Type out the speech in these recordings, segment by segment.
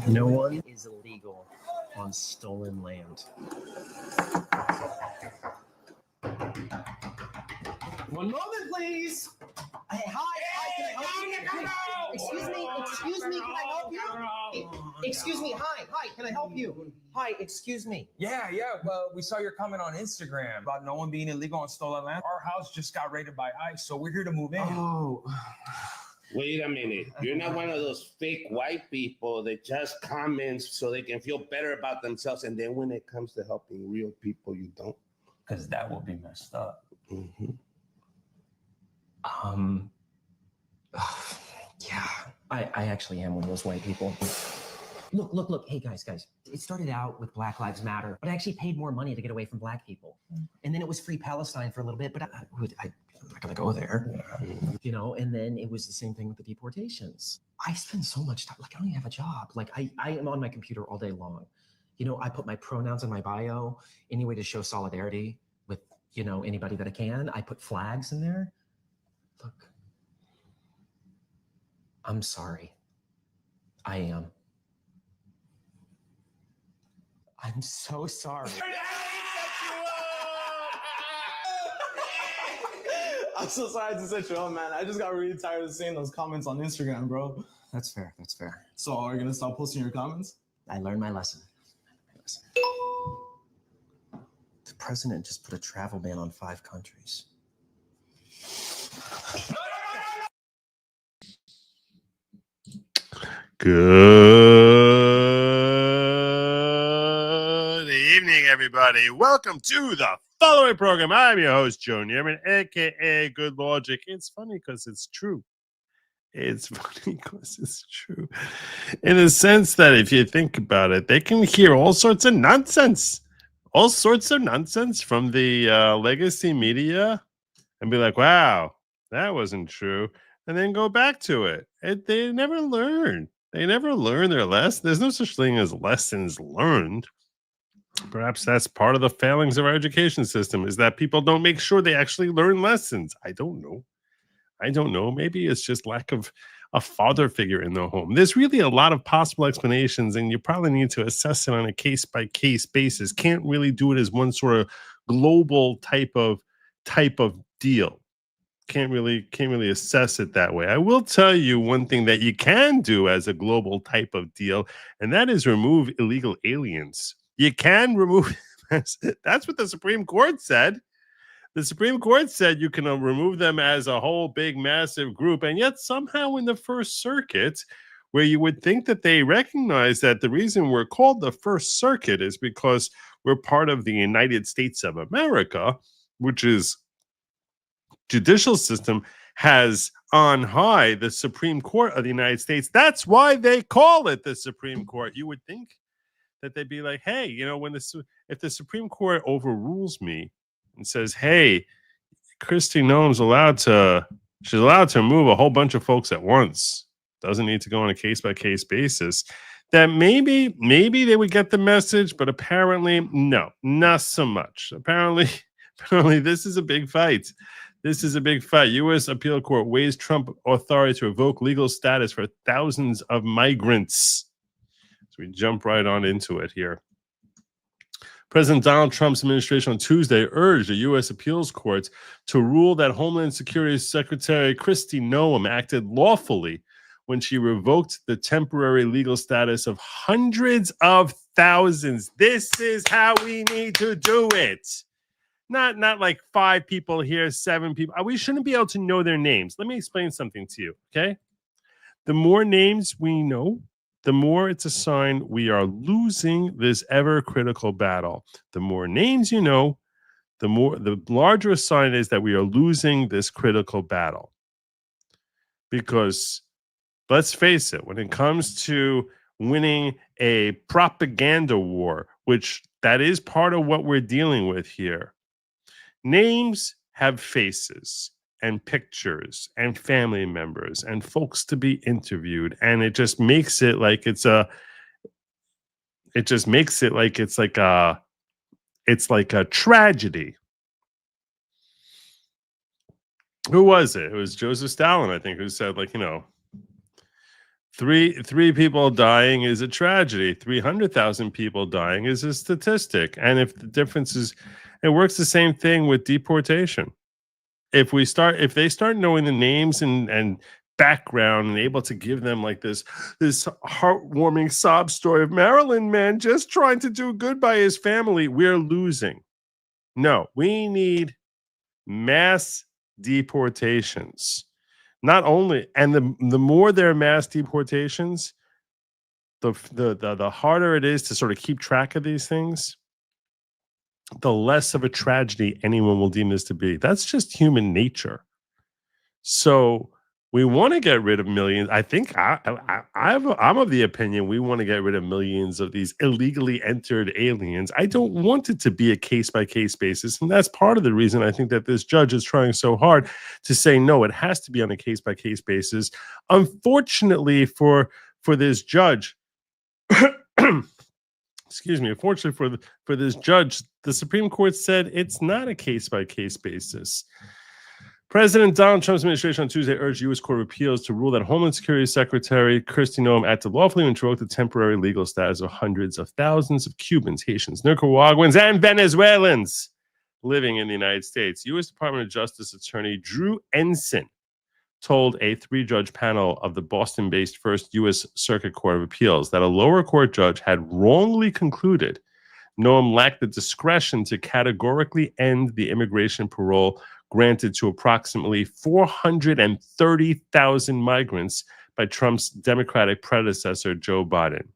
No one is illegal on stolen land. One moment, please. Hey, hi, can I help you? Excuse me, can I help you? Hey, excuse me, hi, can I help you? Hi, excuse me. Yeah, well, we saw your comment on Instagram about no one being illegal on stolen land. Our house just got raided by ICE, so we're here to move in. Oh. Wait a minute. You're not one of those fake white people that just comments so they can feel better about themselves. And then when it comes to helping real people, you don't. Because that will be messed up. Mm-hmm. Yeah, I actually am one of those white people. Look. Hey, guys. It started out with Black Lives Matter, but I actually paid more money to get away from black people. And then it was Free Palestine for a little bit, but I'm not going to go there. You know, and then it was the same thing with the deportations. I spend so much time, like I don't even have a job. Like I am on my computer all day long. You know, I put my pronouns in my bio, any way to show solidarity with, you know, anybody that I can. I put flags in there. Look, I'm sorry. I am. I'm so sorry. I'm so sorry to set you up, man. I just got really tired of seeing those comments on Instagram, bro. That's fair. So are you gonna stop posting your comments? I learned my lesson. The president just put a travel ban on 5 countries. Good evening, everybody. Welcome to the following program. I'm your host, Joe Neerman, aka Good Lawgic. It's funny because it's true. It's funny because it's true. In the sense that if you think about it, they can hear all sorts of nonsense. All sorts of nonsense from the legacy media and be like, wow, that wasn't true. And then go back to it. They never learn. They never learn their lessons. There's no such thing as lessons learned. Perhaps that's part of the failings of our education system is that people don't make sure they actually learn lessons. I don't know. Maybe it's just lack of a father figure in the home. There's really a lot of possible explanations, and you probably need to assess it on a case-by-case basis. Can't really do it as one sort of global type of deal. Can't really assess it that way. I will tell you one thing that you can do as a global type of deal, and that is remove illegal aliens. You can remove. That's what the Supreme Court said. The Supreme Court said you can remove them as a whole big massive group, and yet somehow in the First Circuit, where you would think that they recognize that the reason we're called the First Circuit is because we're part of the United States of America, which is judicial system has on high the Supreme Court of the United States. That's why they call it the Supreme Court. You would think that they'd be like, hey, you know, if the Supreme Court overrules me and says, hey, Kristi Noem's she's allowed to move a whole bunch of folks at once, doesn't need to go on a case-by-case basis, that maybe they would get the message, but apparently, no, not so much. Apparently this is a big fight. U.S. Appeal Court weighs Trump authority to revoke legal status for thousands of migrants. So we jump right on into it here. President Donald Trump's administration on Tuesday urged the U.S. Appeals Court to rule that Homeland Security Secretary Kristi Noem acted lawfully when she revoked the temporary legal status of hundreds of thousands. This is how we need to do it. Not like 5 people here, 7 people. We shouldn't be able to know their names. Let me explain something to you, okay? The more names we know, the more it's a sign we are losing this ever-critical battle. The more names you know, the larger a sign is that we are losing this critical battle. Because, let's face it, when it comes to winning a propaganda war, which that is part of what we're dealing with here, names have faces and pictures and family members and folks to be interviewed, and it just makes it like it's like a tragedy. Who was it? It was Joseph Stalin, I think, who said, like, you know, Three people dying is a tragedy. 300,000 people dying is a statistic. And if the difference is, it works the same thing with deportation. If they start knowing the names and background and able to give them like this heartwarming sob story of Maryland man just trying to do good by his family, we're losing. No, we need mass deportations. Not only, and the more there are mass deportations, the harder it is to sort of keep track of these things, the less of a tragedy anyone will deem this to be. That's just human nature. So we want to get rid of millions. I think I'm of the opinion we want to get rid of millions of these illegally entered aliens. I don't want it to be a case-by-case basis. And that's part of the reason I think that this judge is trying so hard to say, no, it has to be on a case-by-case basis. Unfortunately for this judge, excuse me, unfortunately for this judge, the Supreme Court said it's not a case-by-case basis. President Donald Trump's administration on Tuesday urged U.S. Court of Appeals to rule that Homeland Security Secretary Kristi Noem acted lawfully when she revoked the temporary legal status of hundreds of thousands of Cubans, Haitians, Nicaraguans, and Venezuelans living in the United States. U.S. Department of Justice Attorney Drew Ensign told a 3-judge panel of the Boston-based First U.S. Circuit Court of Appeals that a lower court judge had wrongly concluded Noem lacked the discretion to categorically end the immigration parole granted to approximately 430,000 migrants by Trump's Democratic predecessor, Joe Biden.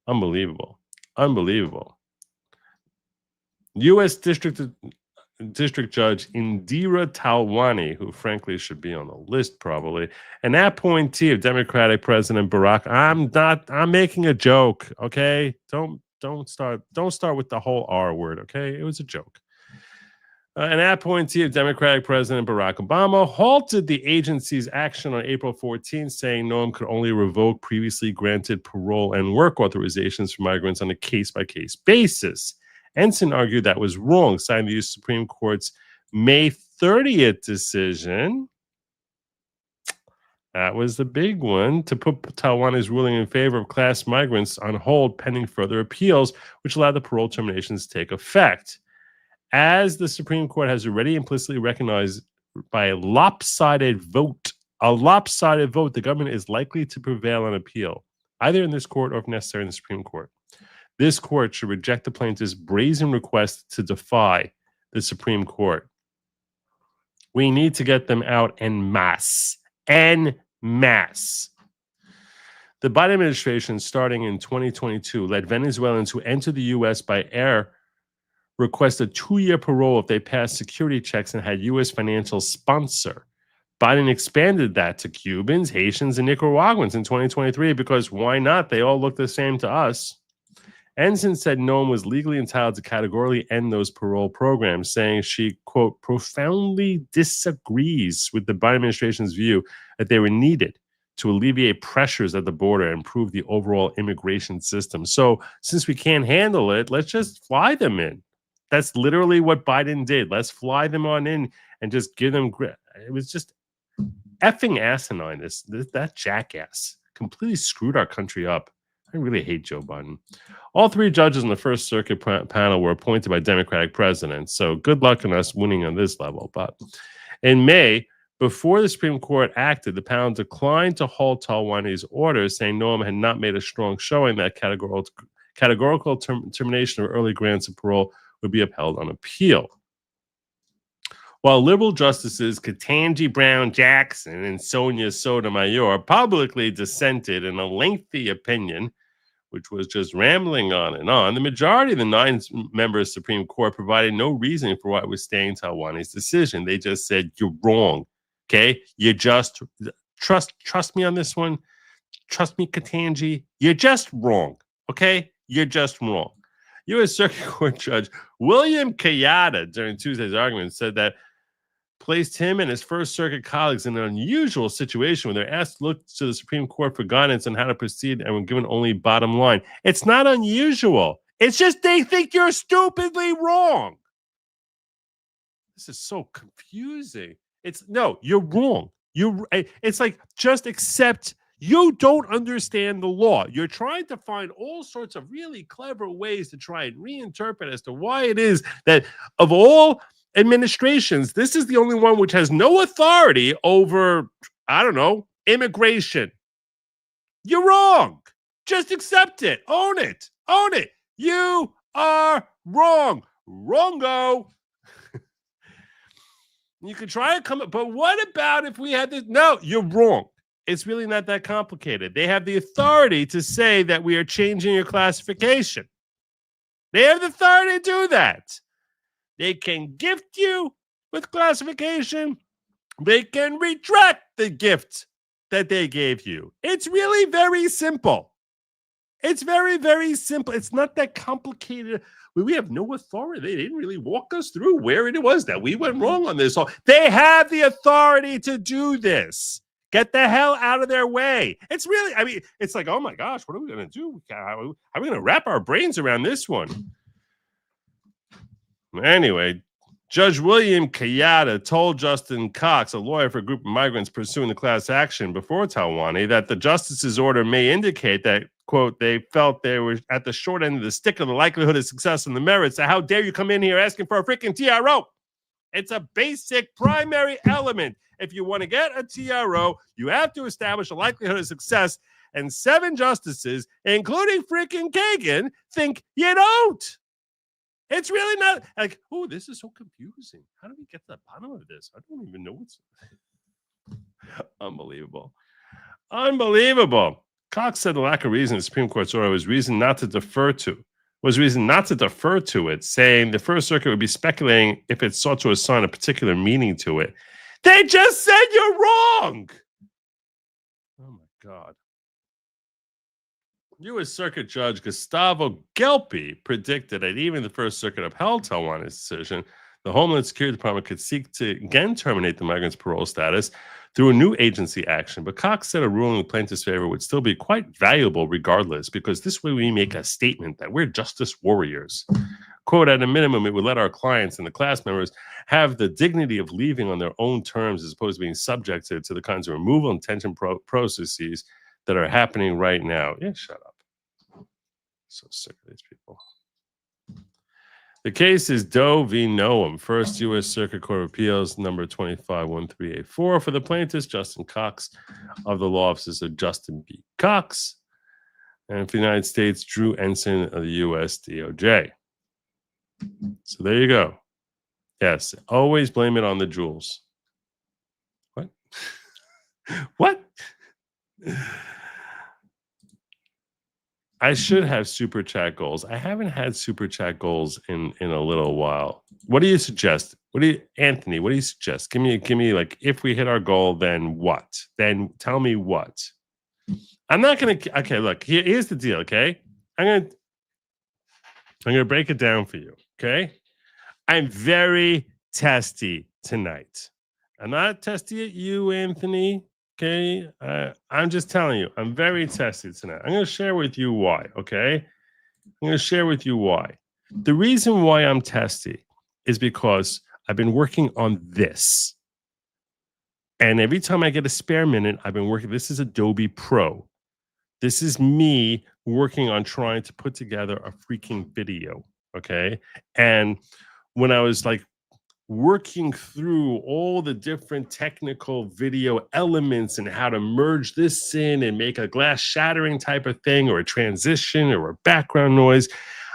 Unbelievable. Unbelievable. U.S. District Judge Indira Talwani, who frankly should be on the list probably, an appointee of Democratic President Barack. I'm making a joke, okay? Don't start with the whole R word, okay? It was a joke. An appointee of Democratic President Barack Obama halted the agency's action on April 14, saying Noem could only revoke previously granted parole and work authorizations for migrants on a case-by-case basis. Ensign argued that was wrong, citing the U.S. Supreme Court's May 30th decision. That was the big one, to put Talwani's ruling in favor of class migrants on hold pending further appeals, which allowed the parole terminations to take effect. As the Supreme Court has already implicitly recognized by a lopsided vote, the government is likely to prevail on appeal, either in this court or, if necessary, in the Supreme Court. This court should reject the plaintiff's brazen request to defy the Supreme Court. We need to get them out en masse. En masse. The Biden administration, starting in 2022, let Venezuelans who enter the U.S. by air request a 2-year parole if they passed security checks and had U.S. financial sponsor. Biden expanded that to Cubans, Haitians, and Nicaraguans in 2023 because why not? They all look the same to us. Ensign said Noem was legally entitled to categorically end those parole programs, saying she, quote, profoundly disagrees with the Biden administration's view that they were needed to alleviate pressures at the border and improve the overall immigration system. So since we can't handle it, let's just fly them in. That's literally what Biden did. Let's fly them on in and just give them grit. It was just effing asinine. That jackass completely screwed our country up. I really hate Joe Biden. All 3 judges in the First Circuit panel were appointed by Democratic presidents. So good luck on us winning on this level. But in May, before the Supreme Court acted, the panel declined to halt Talwani's orders, saying Noem had not made a strong showing that categorical termination of early grants of parole would be upheld on appeal. While liberal justices Ketanji Brown Jackson and Sonia Sotomayor publicly dissented in a lengthy opinion, which was just rambling on, the majority of the 9-member Supreme Court provided no reasoning for why it was staying Talwani's decision. They just said, you're wrong, okay? You just, trust me on this one. Trust me, Ketanji, you're just wrong, okay? You're just wrong. U.S. Circuit Court Judge William Kayada, during Tuesday's argument, said that placed him and his First Circuit colleagues in an unusual situation when they're asked to look to the Supreme Court for guidance on how to proceed and were given only bottom line. It's not unusual. It's just they think you're stupidly wrong. This is so confusing. No, you're wrong. It's like, just accept You don't understand the law. You're trying to find all sorts of really clever ways to try and reinterpret as to why it is that of all administrations, this is the only one which has no authority over, I don't know, immigration. You're wrong. Just accept it. Own it. Own it. You are wrong. Wrongo. You could try to come up, but what about if we had this? No, you're wrong. It's really not that complicated. They have the authority to say that we are changing your classification. They have the authority to do that. They can gift you with classification. They can retract the gift that they gave you. It's really very simple. It's very, very simple. It's not that complicated. We have no authority. They didn't really walk us through where it was that we went wrong on this. So they have the authority to do this. Get the hell out of their way. It's really, I mean, it's like, oh my gosh, what are we going to do? How are we going to wrap our brains around this one? Anyway, Judge William Kayada told Justin Cox, a lawyer for a group of migrants pursuing the class action before Talwani, that the justice's order may indicate that, quote, they felt they were at the short end of the stick of the likelihood of success in the merits. So how dare you come in here asking for a freaking TRO? It's a basic primary element. If you want to get a TRO, you have to establish a likelihood of success. And 7 justices, including freaking Kagan, think you don't. It's really not like, oh, this is so confusing. How do we get to the bottom of this? I don't even know what's unbelievable. Unbelievable. Cox said the lack of reason in the Supreme Court's order was reason not to defer to it, saying the First Circuit would be speculating if it sought to assign a particular meaning to it. They just said you're wrong. Oh, my God. U.S. Circuit Judge Gustavo Gelpi predicted that even the First Circuit upheld Talwani's decision, the Homeland Security Department could seek to again terminate the migrants' parole status through a new agency action. But Cox said a ruling in plaintiff's favor would still be quite valuable regardless, because this way we make a statement that we're justice warriors. Quote, at a minimum, it would let our clients and the class members have the dignity of leaving on their own terms as opposed to being subjected to the kinds of removal and detention processes that are happening right now. Yeah, shut up. So sick of these people. The case is Doe v. Noam, First U.S. Circuit Court of Appeals, number 251384. For the plaintiffs, Justin Cox of the law offices of Justin B. Cox, and for the United States, Drew Ensign of the U.S. DOJ. So there you go. Yes, always blame it on the jewels. What? What? I should have super chat goals. I haven't had super chat goals in a little while. What do you suggest? Anthony, what do you suggest? Give me like, if we hit our goal, then what? Then tell me what. I'm not gonna. Okay, look. Here's the deal. Okay, I'm gonna break it down for you. Okay, I'm very testy tonight. I'm not testy at you, Anthony. Okay, I'm just telling you, I'm very testy tonight. I'm going to share with you why, okay? I'm going to share with you why. The reason why I'm testy is because I've been working on this. And every time I get a spare minute, I've been working. This is Adobe Pro. This is me working on trying to put together a freaking video, okay? And when I was like, working through all the different technical video elements and how to merge this in and make a glass shattering type of thing or a transition or a background noise,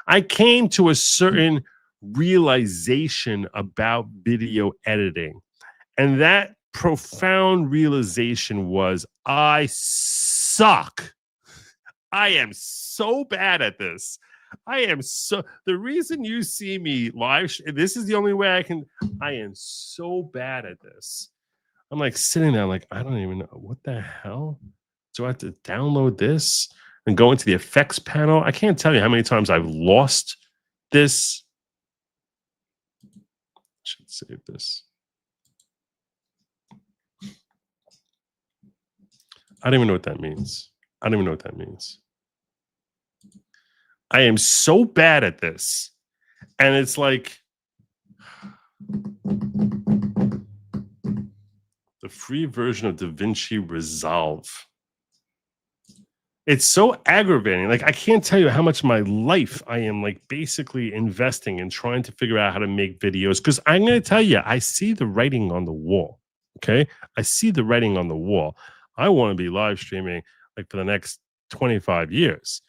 I came to a certain realization about video editing. And that profound realization was, I suck. I am so bad at this. The reason you see me live, this is the only way I am so bad at this. I'm like sitting there, like, I don't even know what the hell. Do I have to download this and go into the effects panel? I can't tell you how many times I've lost this. I should save this. I don't even know what that means. I am so bad at this. And it's like the free version of DaVinci Resolve. It's so aggravating. Like, I can't tell you how much of my life I am like basically investing in trying to figure out how to make videos. Because I'm going to tell you, I see the writing on the wall. Okay. I see the writing on the wall. I want to be live streaming like for the next 25 years.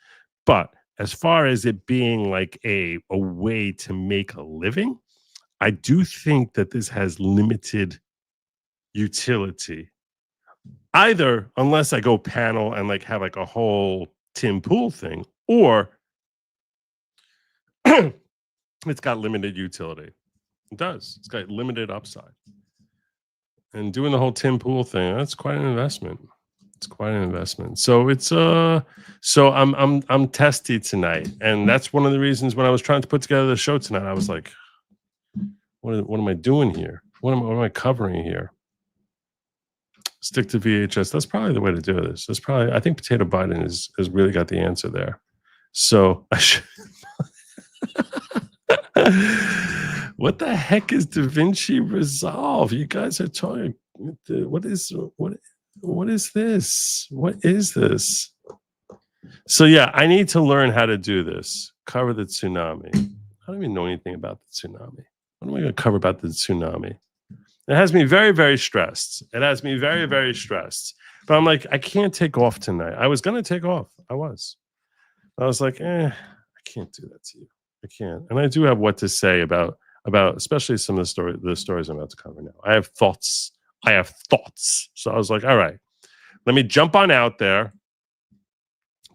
But as far as it being like a way to make a living, I do think that this has limited utility. Either unless I go panel and like have like a whole Tim Pool thing, or it's got limited utility. It does. It's got limited upside. And doing the whole Tim Pool thing, that's quite an investment. It's quite an investment. So it's so I'm testy tonight. And that's one of the reasons when I was trying to put together the show tonight, I was like, what am I doing here? What am I covering here? Stick to VHS. That's probably the way to do this. That's probably, I think Potato Biden has really got the answer there. So I should. What the heck is DaVinci Resolve? You guys are talking. What is this? What is this? So yeah, I need to learn how to do this. Cover the tsunami. I don't even know anything about the tsunami. What am I going to cover about the tsunami? It has me very, very stressed. It has me very, very stressed. But I'm like, I can't take off tonight. I was going to take off. I was like, I can't do that to you. I can't. And I do have what to say about especially some of the stories I'm about to cover now. I have thoughts. So I was like, all right, let me jump on out there,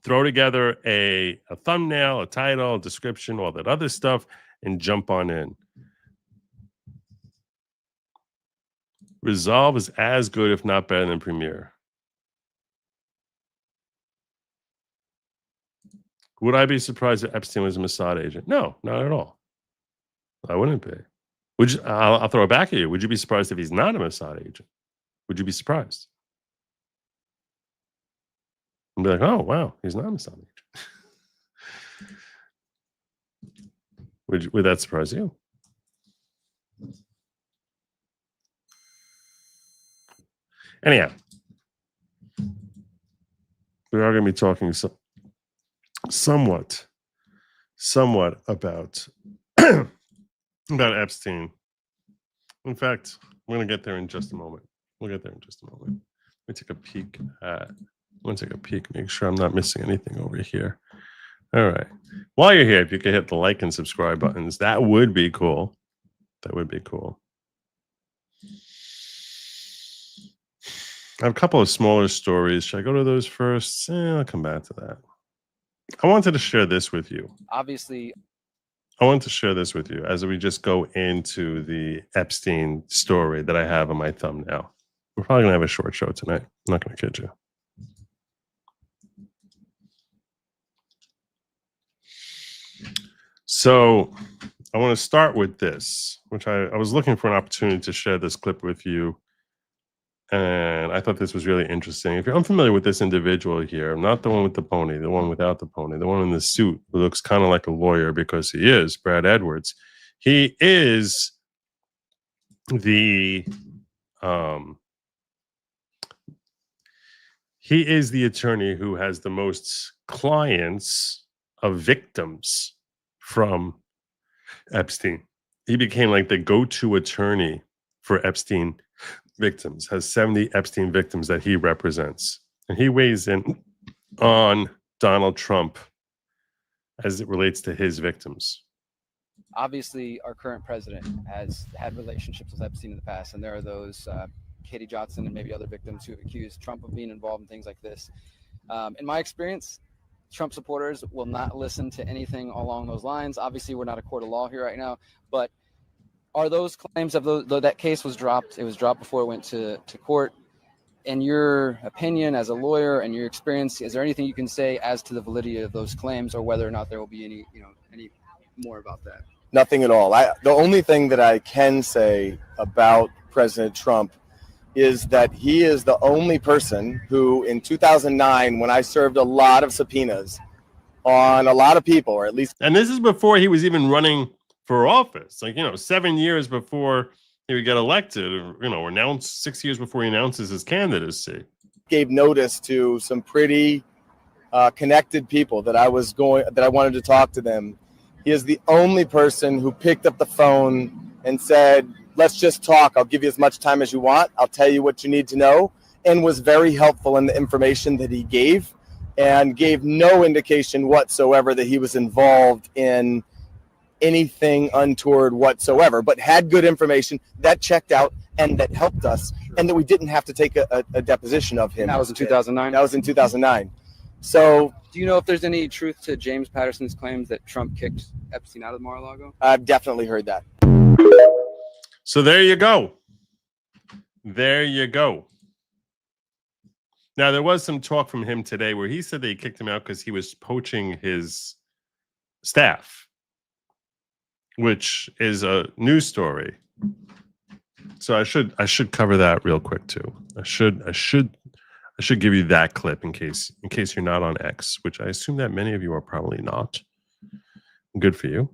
throw together a thumbnail, a title, a description, all that other stuff, and jump on in. Resolve is as good, if not better, than Premiere. Would I be surprised if Epstein was a Mossad agent? No, not at all. I wouldn't be. Would you, I'll throw it back at you. Would you be surprised if he's not a Mossad agent? Would you be surprised? And be like, oh, wow, he's not a Mossad agent. Would that surprise you? Anyhow, we are going to be talking somewhat about about Epstein. In fact, we're going to get there in just a moment. We'll get there in just a moment. Let me take a peek make sure I'm not missing anything over here. All right. While you're here, if you could hit the like and subscribe buttons, that would be cool. That would be cool. I have a couple of smaller stories. Should I go to those first? I'll come back to that. I wanted to share this with you. Obviously, I wanted to share this with you as we just go into the Epstein story that I have on my thumbnail. We're probably going to have a short show tonight. I'm not going to kid you. So I want to start with this, which I was looking for an opportunity to share this clip with you. And I thought this was really interesting. If you're unfamiliar with this individual here, not the one with the pony, the one without the pony, the one in the suit who looks kind of like a lawyer because he is, Brad Edwards. He is the attorney who has the most clients of victims from Epstein. He became like the go-to attorney for Epstein victims, has 70 Epstein victims that he represents. And he weighs in on Donald Trump as it relates to his victims. obviously, our current president has had relationships with Epstein in the past, and there are those Katie Johnson and maybe other victims who have accused Trump of being involved in things like this. In my experience, Trump supporters will not listen to anything along those lines. Obviously, we're not a court of law here right now, but are those claims of that case was dropped? It was dropped before it went to court. In your opinion, as a lawyer and your experience, is there anything you can say as to the validity of those claims, or whether or not there will be any more about that? Nothing at all. The only thing that I can say about President Trump is that he is the only person who, in 2009, when I served a lot of subpoenas on a lot of people, or at least, and this is before he was even running for office, 7 years before he would get elected, or announced 6 years before he announces his candidacy. Gave notice to some pretty connected people that I wanted to talk to them, he is the only person who picked up the phone and said, let's just talk. I'll give you as much time as you want. I'll tell you what you need to know, and was very helpful in the information that he gave, and gave no indication whatsoever that he was involved in anything untoward whatsoever, but had good information that checked out and that helped us, and that we didn't have to take a deposition of him. That was in 2009. That was in 2009. So, Do you know if there's any truth to James Patterson's claims that Trump kicked Epstein out of Mar-a-Lago? I've definitely heard that. So there you go. There you go. Now, there was some talk from him today where he said that he kicked him out because he was poaching his staff, which is a news story. So I should cover that real quick too. I should give you that clip in case you're not on X, which I assume that many of you are probably not. Good for you.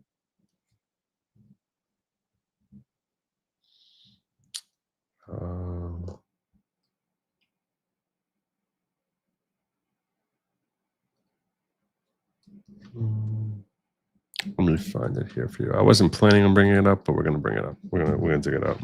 Let me find it here for you. I wasn't planning on bringing it up, but we're going to bring it up. We're going to dig it up.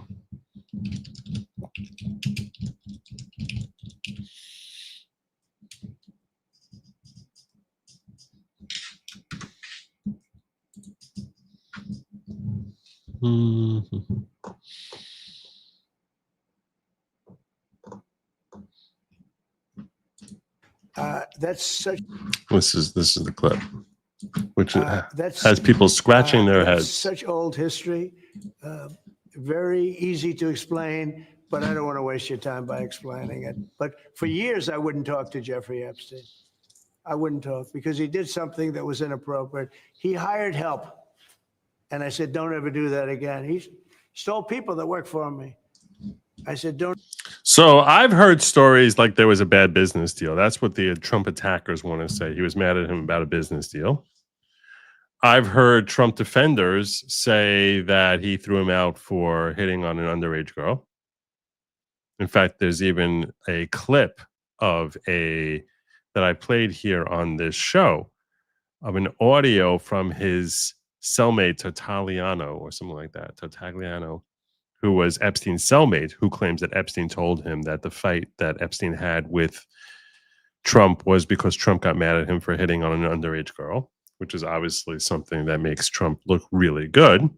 That's such. This is the clip, which That's has people scratching their that's heads. Such old history, very easy to explain, but I don't want to waste your time by explaining it. But for years, I wouldn't talk to Jeffrey Epstein. I wouldn't talk because he did something that was inappropriate. He hired help, and I said, "Don't ever do that again." He stole people that work for me. I said, "Don't." So I've heard stories like there was a bad business deal. That's what the Trump attackers want to say. He was mad at him about a business deal. I've heard Trump defenders say that he threw him out for hitting on an underage girl. In fact, there's even a clip of that I played here on this show of an audio from his cellmate Tartagliano or something like that. Tartagliano, who was Epstein's cellmate, who claims that Epstein told him that the fight that Epstein had with Trump was because Trump got mad at him for hitting on an underage girl, which is obviously something that makes Trump look really good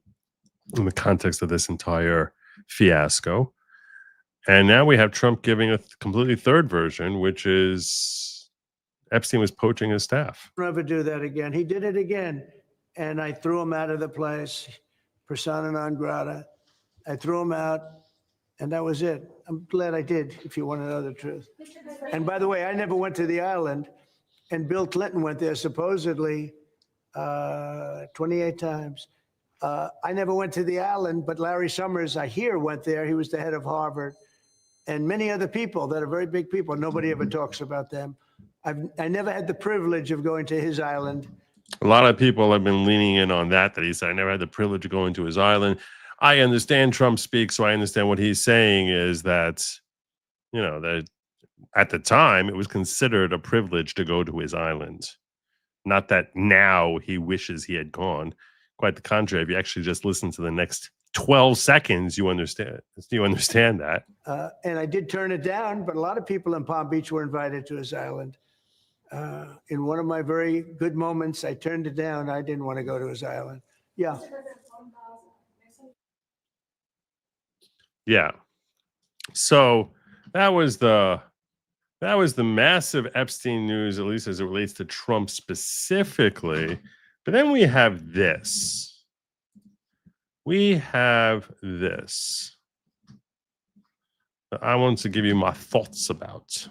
in the context of this entire fiasco. And now we have Trump giving a completely third version, which is Epstein was poaching his staff. Never do that again. He did it again, and I threw him out of the place, persona non grata. I threw him out, and that was it. I'm glad I did, if you want to know the truth. And by the way, I never went to the island, and Bill Clinton went there supposedly 28 times. I never went to the island, but Larry Summers, I hear, went there. He was the head of Harvard, and many other people that are very big people. Nobody ever talks about them. I never had the privilege of going to his island. A lot of people have been leaning in on that he said, I never had the privilege of going to his island. I understand Trump speaks, so I understand what he's saying is that, that at the time it was considered a privilege to go to his island. Not that now he wishes he had gone. Quite the contrary. If you actually just listen to the next 12 seconds, you understand. You understand that. And I did turn it down, but a lot of people in Palm Beach were invited to his island. In one of my very good moments, I turned it down. I didn't want to go to his island. Yeah. Yeah. So that was the massive Epstein news, at least as it relates to Trump specifically. But then we have this. I want to give you my thoughts about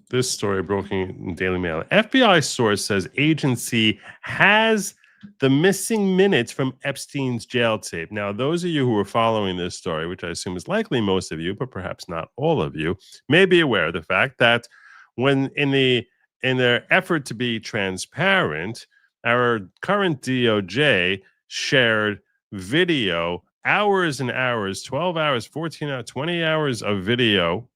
this story broken in Daily Mail. FBI source says agency has the missing minutes from Epstein's jail tape. Now, those of you who are following this story, which I assume is likely most of you, but perhaps not all of you, may be aware of the fact that when in their effort to be transparent, our current DOJ shared video, hours and hours, 12 hours, 14 hours, 20 hours of video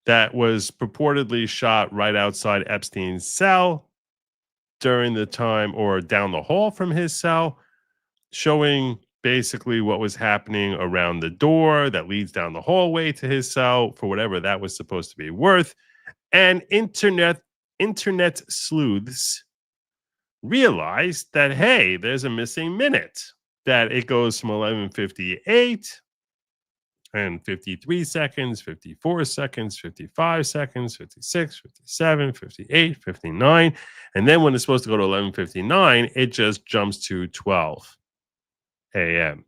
that was purportedly shot right outside Epstein's cell during the time, or down the hall from his cell, showing basically what was happening around the door that leads down the hallway to his cell, for whatever that was supposed to be worth. And internet sleuths realized that, hey, there's a missing minute, that it goes from 11:58 and 53 seconds, 54 seconds, 55 seconds, 56, 57, 58, 59. And then when it's supposed to go to 11:59, it just jumps to 12 a.m.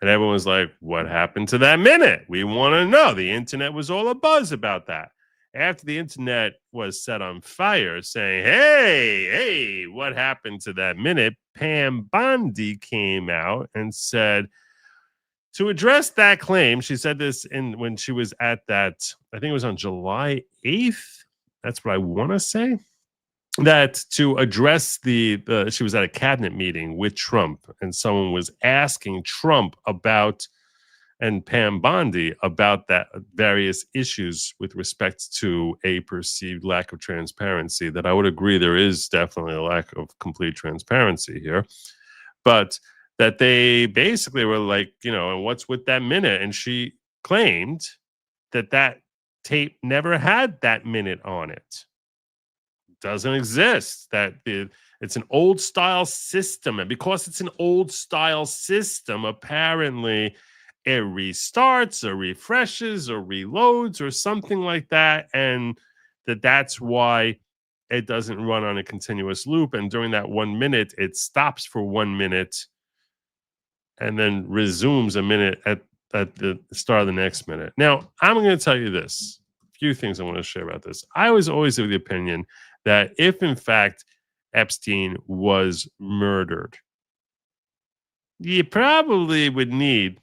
And everyone's like, what happened to that minute? We want to know. The internet was all abuzz about that. After the internet was set on fire, saying, hey, what happened to that minute? Pam Bondi came out and said, to address that claim, she said this when she was at that, I think it was on July 8th. That's what I want to say. That to address she was at a cabinet meeting with Trump, and someone was asking Trump about, and Pam Bondi, about that various issues with respect to a perceived lack of transparency. That I would agree there is definitely a lack of complete transparency here, but that they basically were like, and what's with that minute? And she claimed that tape never had that minute on it. Doesn't exist. That it's an old style system, and because it's an old style system, apparently it restarts or refreshes or reloads or something like that, and that's why it doesn't run on a continuous loop. And during that 1 minute, it stops for 1 minute and then resumes a minute at the start of the next minute. Now, I'm going to tell you this. A few things I want to share about this. I was always of the opinion that if, in fact, Epstein was murdered, you probably would need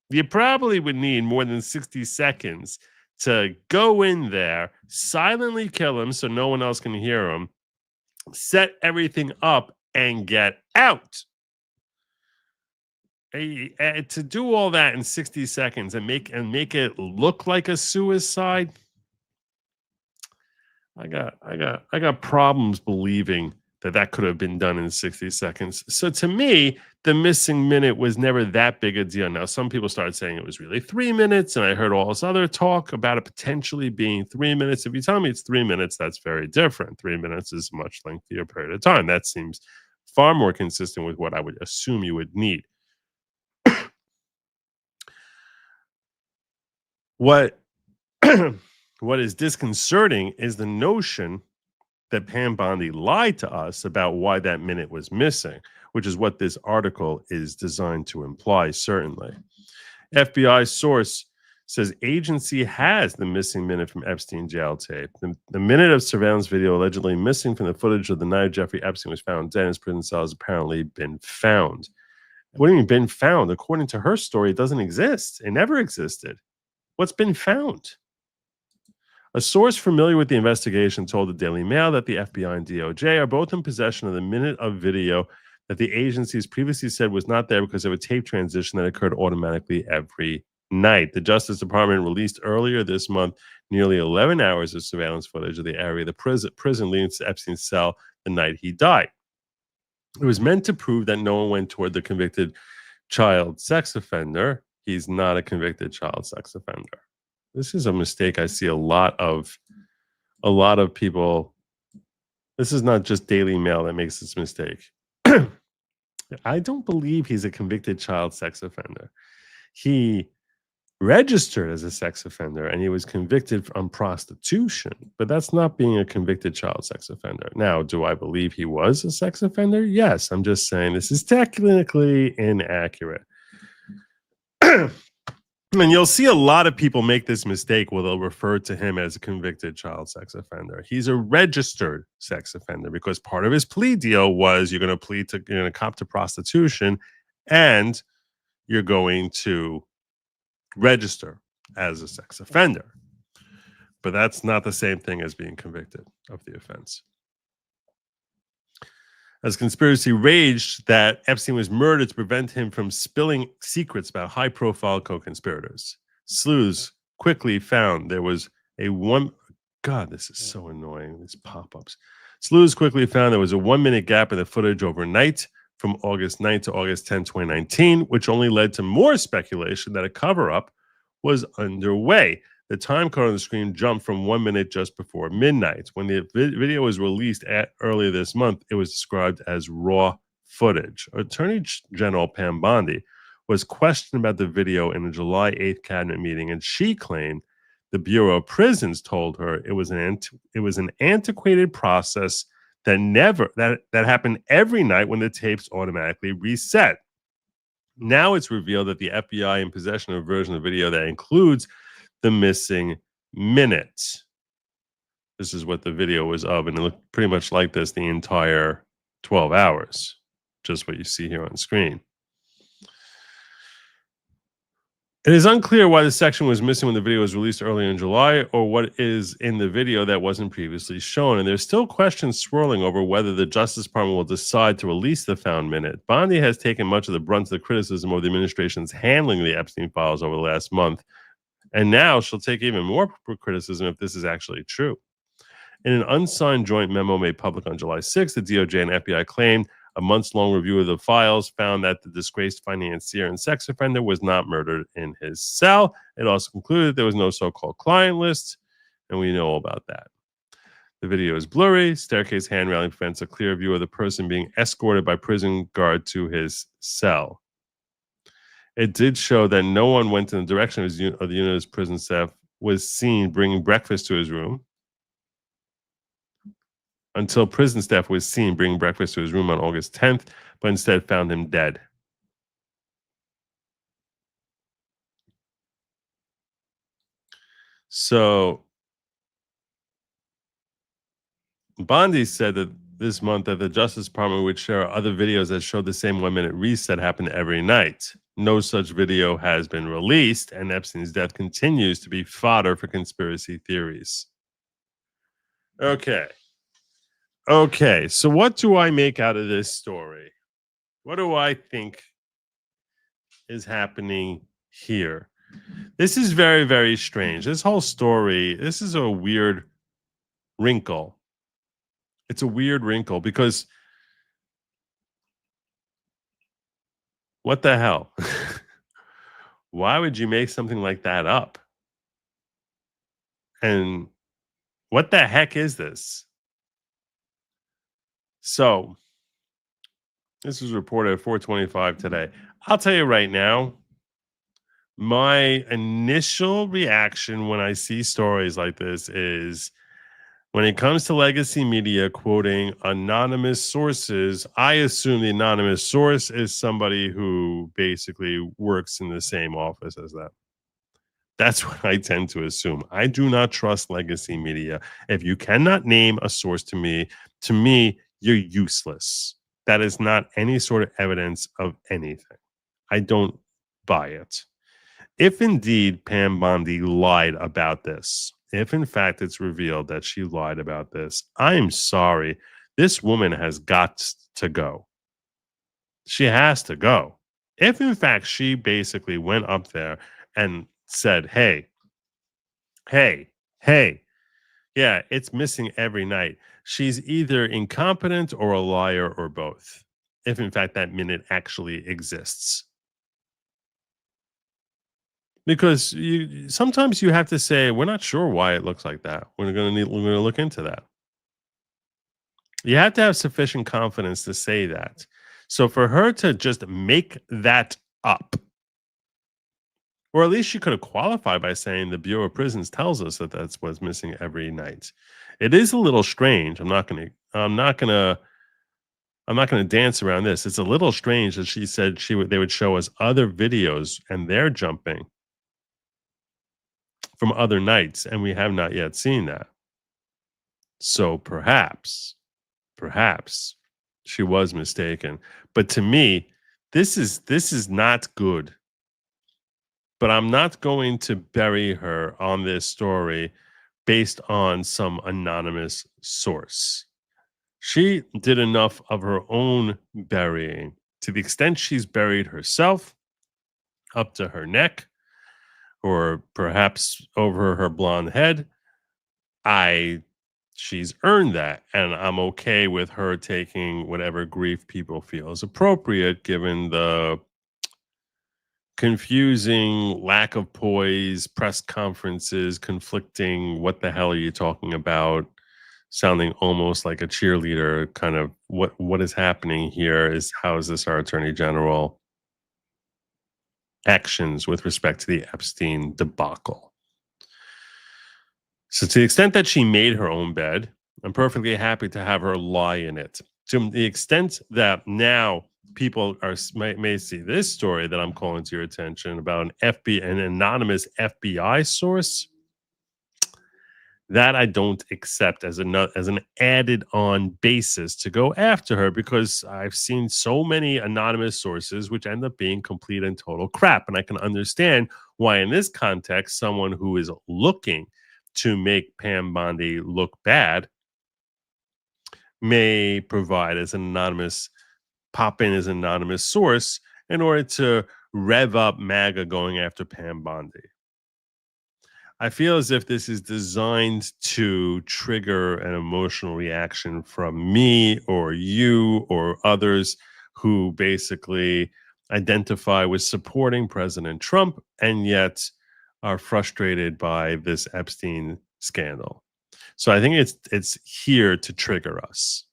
more than 60 seconds to go in there, silently kill him so no one else can hear him, set everything up, and get out. To do all that in 60 seconds and make it look like a suicide, I got problems believing that could have been done in 60 seconds. So to me, the missing minute was never that big a deal. Now, some people started saying it was really 3 minutes, and I heard all this other talk about it potentially being 3 minutes. If you tell me it's 3 minutes, that's very different. 3 minutes is a much lengthier period of time. That seems far more consistent with what I would assume you would need. What is disconcerting is the notion that Pam Bondi lied to us about why that minute was missing, which is what this article is designed to imply, certainly. FBI source says agency has the missing minute from Epstein jail tape. The minute of surveillance video allegedly missing from the footage of the night Jeffrey Epstein was found dead in his prison cell has apparently been found. What do you mean been found? According to her story, it doesn't exist. It never existed. What's been found? A source familiar with the investigation told the Daily Mail that the FBI and DOJ are both in possession of the minute of video that the agencies previously said was not there because of a tape transition that occurred automatically every night. The Justice Department released earlier this month nearly 11 hours of surveillance footage of the area of the prison leading to Epstein's cell the night he died. It was meant to prove that no one went toward the convicted child sex offender. He's not a convicted child sex offender. This is a mistake I see a lot of people. This is not just Daily Mail that makes this mistake. I don't believe he's a convicted child sex offender. He registered as a sex offender and he was convicted on prostitution, but that's not being a convicted child sex offender. Now, do I believe he was a sex offender? Yes. I'm just saying this is technically inaccurate. And you'll see a lot of people make this mistake where they'll refer to him as a convicted child sex offender. He's a registered sex offender because part of his plea deal was you're going to cop to prostitution and you're going to register as a sex offender. But that's not the same thing as being convicted of the offense. As conspiracy raged that Epstein was murdered to prevent him from spilling secrets about high-profile co-conspirators, sleuths quickly found there was a one. God, this is so annoying. These pop-ups. Sleuths quickly found there was a 1 minute gap in the footage overnight from August 9th to August 10th, 2019, which only led to more speculation that a cover-up was underway. The time code on the screen jumped from 1 minute just before midnight. When the video was released earlier this month, it was described as raw footage. Attorney General Pam Bondi was questioned about the video in a July 8th cabinet meeting, and she claimed the Bureau of Prisons told her it was an antiquated process that happened every night when the tapes automatically reset. Now it's revealed that the FBI in possession of a version of the video that includes the missing minutes. This is what the video was of, and it looked pretty much like this the entire 12 hours, just what you see here on screen. It is unclear why the section was missing when the video was released earlier in July, or what is in the video that wasn't previously shown. And there's still questions swirling over whether the Justice Department will decide to release the found minute. Bondi has taken much of the brunt of the criticism of the administration's handling of the Epstein files over the last month. And now she'll take even more criticism if this is actually true. In an unsigned joint memo made public on July 6th, the DOJ and FBI claimed a months-long review of the files found that the disgraced financier and sex offender was not murdered in his cell. It also concluded there was no so-called client list, and we know all about that. The video is blurry. Staircase hand railing prevents a clear view of the person being escorted by prison guard to his cell. It did show that no one went in the direction of the unit's prison staff was seen bringing breakfast to his room until prison staff was seen bringing breakfast to his room on August 10th, but instead found him dead. So Bondi said that this month that the Justice Department would share other videos that showed the same 1 minute reset happen every night. No such video has been released, and Epstein's death continues to be fodder for conspiracy theories. Okay, so what do I make out of this story? What do I think is happening here? This is very, very strange. This whole story, this is a weird wrinkle. It's a weird wrinkle because what the hell? Why would you make something like that up? And what the heck is this? So, this was reported at 4:25 today. I'll tell you right now, my initial reaction when I see stories like this is when it comes to legacy media quoting anonymous sources, I assume the anonymous source is somebody who basically works in the same office as them. That's what I tend to assume. I do not trust legacy media. If you cannot name a source to me, you're useless. That is not any sort of evidence of anything. I don't buy it. If indeed Pam Bondi lied about this, if in fact it's revealed that she lied about this, I'm sorry. This woman has got to go. She has to go. If in fact she basically went up there and said, hey, yeah, it's missing every night. She's either incompetent or a liar or both, if in fact that minute actually exists. Because sometimes you have to say, we're not sure why it looks like that. We're going to look into that. You have to have sufficient confidence to say that. So for her to just make that up, or at least she could have qualified by saying the Bureau of Prisons tells us that that's what's missing every night. It is a little strange. I'm not gonna dance around this. It's a little strange that she said they would show us other videos and they're jumping from other nights, and we have not yet seen that. So perhaps she was mistaken. But to me, this is not good. But I'm not going to bury her on this story based on some anonymous source. She did enough of her own burying to the extent she's buried herself up to her neck, or perhaps over her blonde head, she's earned that, and I'm okay with her taking whatever grief people feel is appropriate given the confusing lack of poise, press conferences, conflicting, what the hell are you talking about, sounding almost like a cheerleader, kind of what is happening here, is how is this our attorney general actions with respect to the Epstein debacle. So to the extent that she made her own bed, I'm perfectly happy to have her lie in it. To the extent that now people may see this story that I'm calling to your attention about an anonymous FBI source, that I don't accept as an added on basis to go after her, because I've seen so many anonymous sources which end up being complete and total crap. And I can understand why in this context, someone who is looking to make Pam Bondi look bad may provide as an anonymous, pop in as an anonymous source in order to rev up MAGA going after Pam Bondi. I feel as if this is designed to trigger an emotional reaction from me or you or others who basically identify with supporting President Trump and yet are frustrated by this Epstein scandal. So I think it's here to trigger us.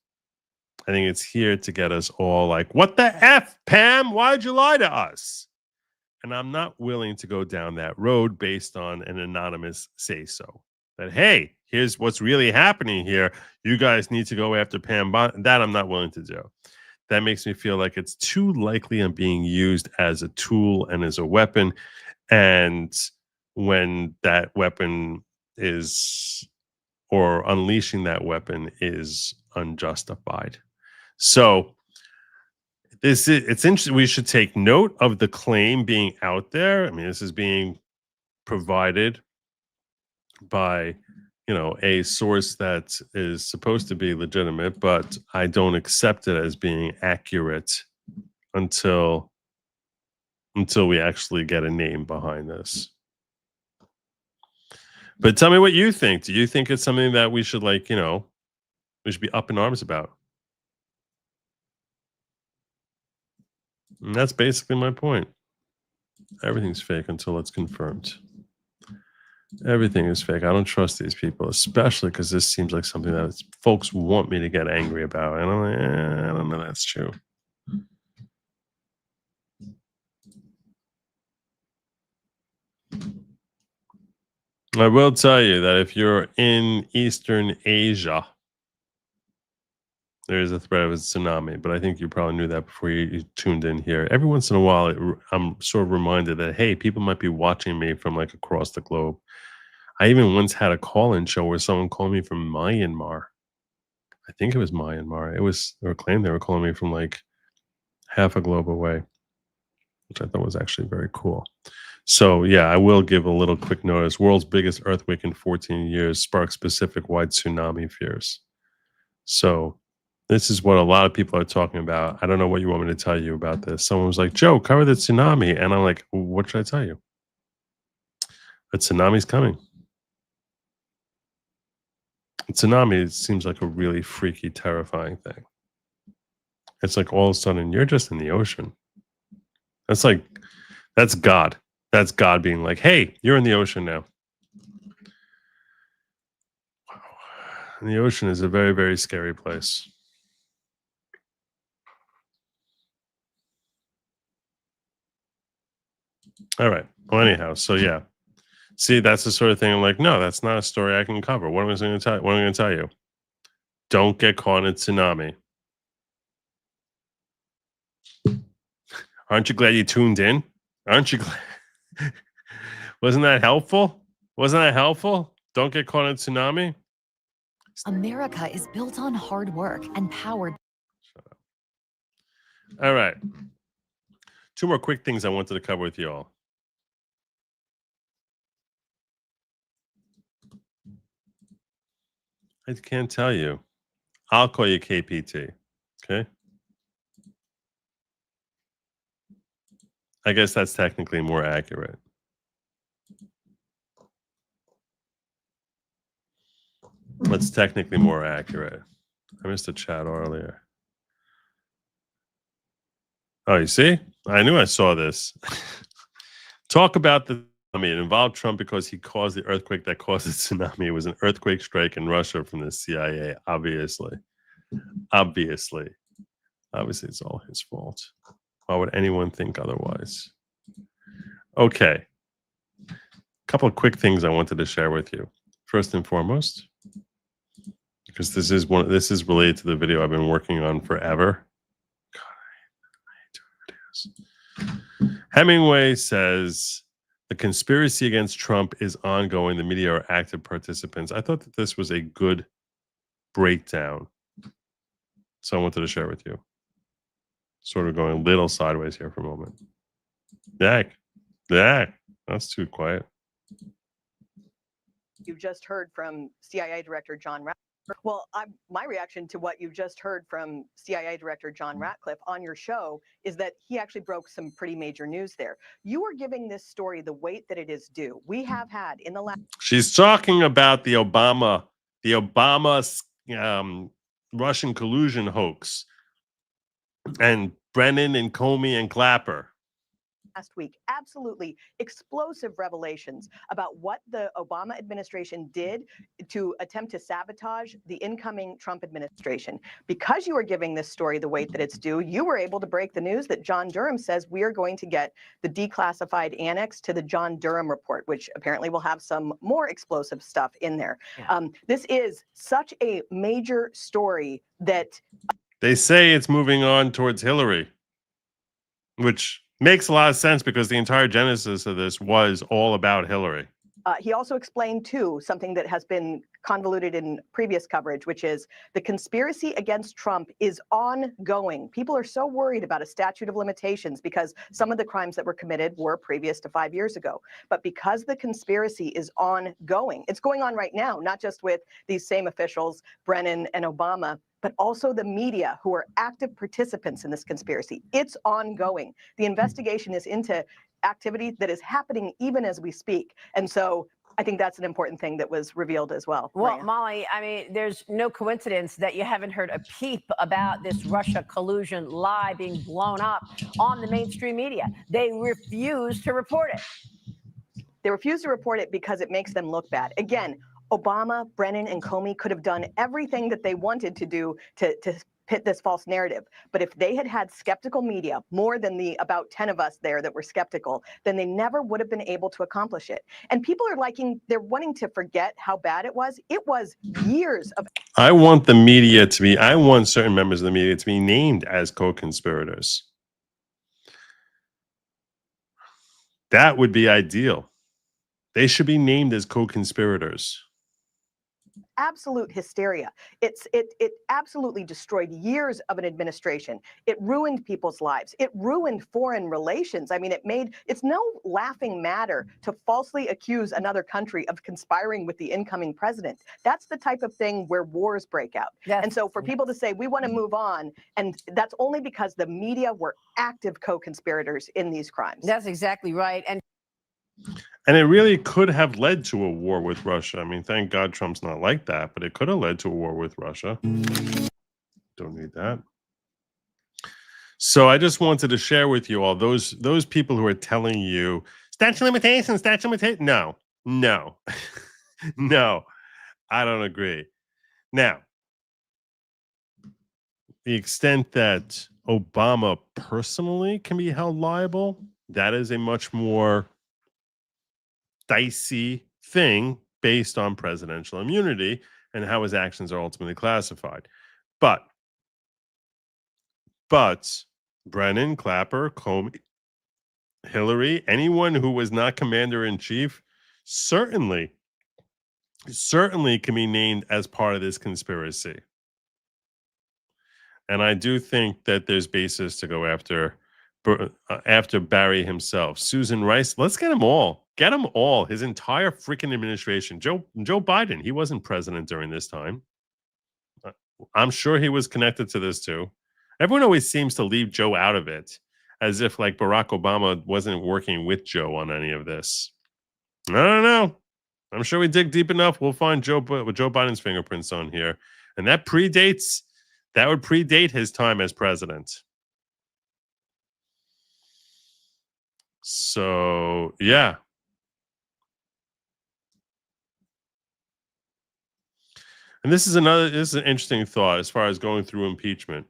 I think it's here to get us all like, what the F, Pam? Why'd you lie to us? And I'm not willing to go down that road based on an anonymous say-so. That, hey, here's what's really happening here. You guys need to go after Pam Bondi. That I'm not willing to do. That makes me feel like it's too likely I'm being used as a tool and as a weapon. And when that weapon is, or unleashing that weapon is unjustified. So it's interesting. We should take note of the claim being out there. I mean, this is being provided by, a source that is supposed to be legitimate, but I don't accept it as being accurate until we actually get a name behind this. But tell me what you think. Do you think it's something that we should we should be up in arms about? And that's basically my point. Everything's fake until it's confirmed. Everything is fake. I don't trust these people, especially because this seems like something that folks want me to get angry about. And I'm like, I don't know that's true. I will tell you that if you're in Eastern Asia, there is a threat of a tsunami, but I think you probably knew that before you tuned in here. Every once in a while, I'm sort of reminded that, hey, people might be watching me from like across the globe. I even once had a call-in show where someone called me from Myanmar. I think it was Myanmar. They were claiming they were calling me from like half a globe away, which I thought was actually very cool. So, yeah, I will give a little quick notice. World's biggest earthquake in 14 years sparks Pacific-wide tsunami fears. So this is what a lot of people are talking about. I don't know what you want me to tell you about this. Someone was like, Joe, cover the tsunami. And I'm like, what should I tell you? A tsunami's coming. A tsunami seems like a really freaky, terrifying thing. It's like all of a sudden you're just in the ocean. That's God. That's God being like, hey, you're in the ocean now. And the ocean is a very, very scary place. All right. Well, anyhow, so yeah. See, that's the sort of thing I'm like, no, that's not a story I can cover. What am I going to tell you? What am I going to tell you? Don't get caught in a tsunami. Aren't you glad you tuned in? Aren't you glad? Wasn't that helpful? Wasn't that helpful? Don't get caught in a tsunami. America is built on hard work and powered. Shut up. All right. 2 more quick things I wanted to cover with you all. I can't tell you. I'll call you KPT. Okay. I guess that's technically more accurate. What's technically more accurate? I missed a chat earlier. Oh, you see? I knew I saw this. Talk about the tsunami. It involved Trump because he caused the earthquake that caused the tsunami. It was an earthquake strike in Russia from the CIA, obviously. Obviously, it's all his fault. Why would anyone think otherwise? Okay. A couple of quick things I wanted to share with you. First and foremost, because this is related to the video I've been working on forever. God, I hate doing videos. Hemingway says the conspiracy against Trump is ongoing. The media are active participants. I thought that this was a good breakdown. So I wanted to share with you. Sort of going a little sideways here for a moment. Yak. That's too quiet. You've just heard from CIA Director John Ratcliffe. Well, my reaction to what you've just heard from CIA Director John Ratcliffe on your show is that he actually broke some pretty major news there. You are giving this story the weight that it is due. We have had in the last... She's talking about the Obama Russian collusion hoax and Brennan and Comey and Clapper. Last week, absolutely explosive revelations about what the Obama administration did to attempt to sabotage the incoming Trump administration. Because you are giving this story the weight that it's due, you were able to break the news that John Durham says we are going to get the declassified annex to the John Durham report, which apparently will have some more explosive stuff in there. Yeah. This is such a major story that... They say it's moving on towards Hillary, which makes a lot of sense because the entire genesis of this was all about Hillary. He also explained, too, something that has been convoluted in previous coverage, which is the conspiracy against Trump is ongoing. People are so worried about a statute of limitations because some of the crimes that were committed were previous to 5 years ago. But because the conspiracy is ongoing, it's going on right now, not just with these same officials, Brennan and Obama, but also the media who are active participants in this conspiracy. It's ongoing. The investigation is into activity that is happening even as we speak. And so I think that's an important thing that was revealed as well. Well, Maria. Molly, I mean, there's no coincidence that you haven't heard a peep about this Russia collusion lie being blown up on the mainstream media. They refuse to report it. They refuse to report it because it makes them look bad. Again, Obama, Brennan, and Comey could have done everything that they wanted to do to pit this false narrative. But if they had had skeptical media, more than the about 10 of us there that were skeptical, then they never would have been able to accomplish it. And people are they're wanting to forget how bad it was. It was years of... I want certain members of the media to be named as co-conspirators. That would be ideal. They should be named as co-conspirators. Absolute hysteria. It absolutely destroyed years of an administration. It ruined people's lives. It ruined foreign relations. I mean, it's no laughing matter to falsely accuse another country of conspiring with the incoming president. That's the type of thing where wars break out. Yes. And so for people to say we want to move on, and that's only because the media were active co-conspirators in these crimes. That's exactly right. And it really could have led to a war with Russia. I mean, thank God Trump's not like that, but it could have led to a war with Russia. Don't need that. So I just wanted to share with you all those people who are telling you statute of limitations. No, no, no, I don't agree. Now, the extent that Obama personally can be held liable, that is a much more dicey thing based on presidential immunity and how his actions are ultimately classified. But Brennan, Clapper, Comey, Hillary, anyone who was not commander-in-chief certainly can be named as part of this conspiracy. And I do think that there's basis to go after Barry himself. Susan Rice, let's get them all. Get them all. His entire freaking administration. Joe Biden, he wasn't president during this time. I'm sure he was connected to this too. Everyone always seems to leave Joe out of it, as if like Barack Obama wasn't working with Joe on any of this. I don't know. I'm sure we dig deep enough, we'll find Joe Biden's fingerprints on here. And that would predate his time as president. So, yeah. And this is an interesting thought as far as going through impeachment.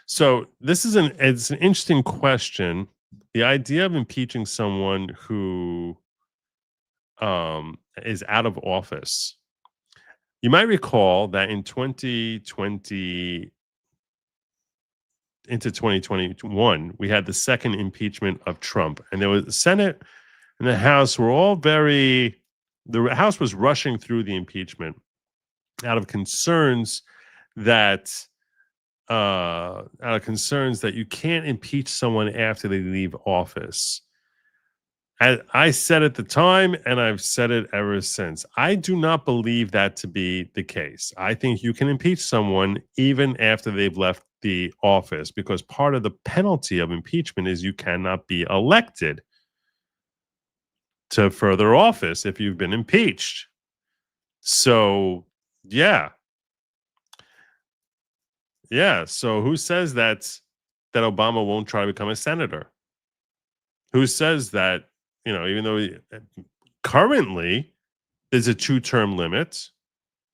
So it's an interesting question. The idea of impeaching someone who is out of office. You might recall that in 2020 into 2021, we had the second impeachment of Trump, and there was the Senate and the House were all the House was rushing through the impeachment out of concerns that you can't impeach someone after they leave office. I said at the time, and I've said it ever since, I do not believe that to be the case. I think you can impeach someone even after they've left the office, because part of the penalty of impeachment is you cannot be elected to further office if you've been impeached. So, yeah. So who says that Obama won't try to become a senator? Who says that, even though currently there's a 2-term limit,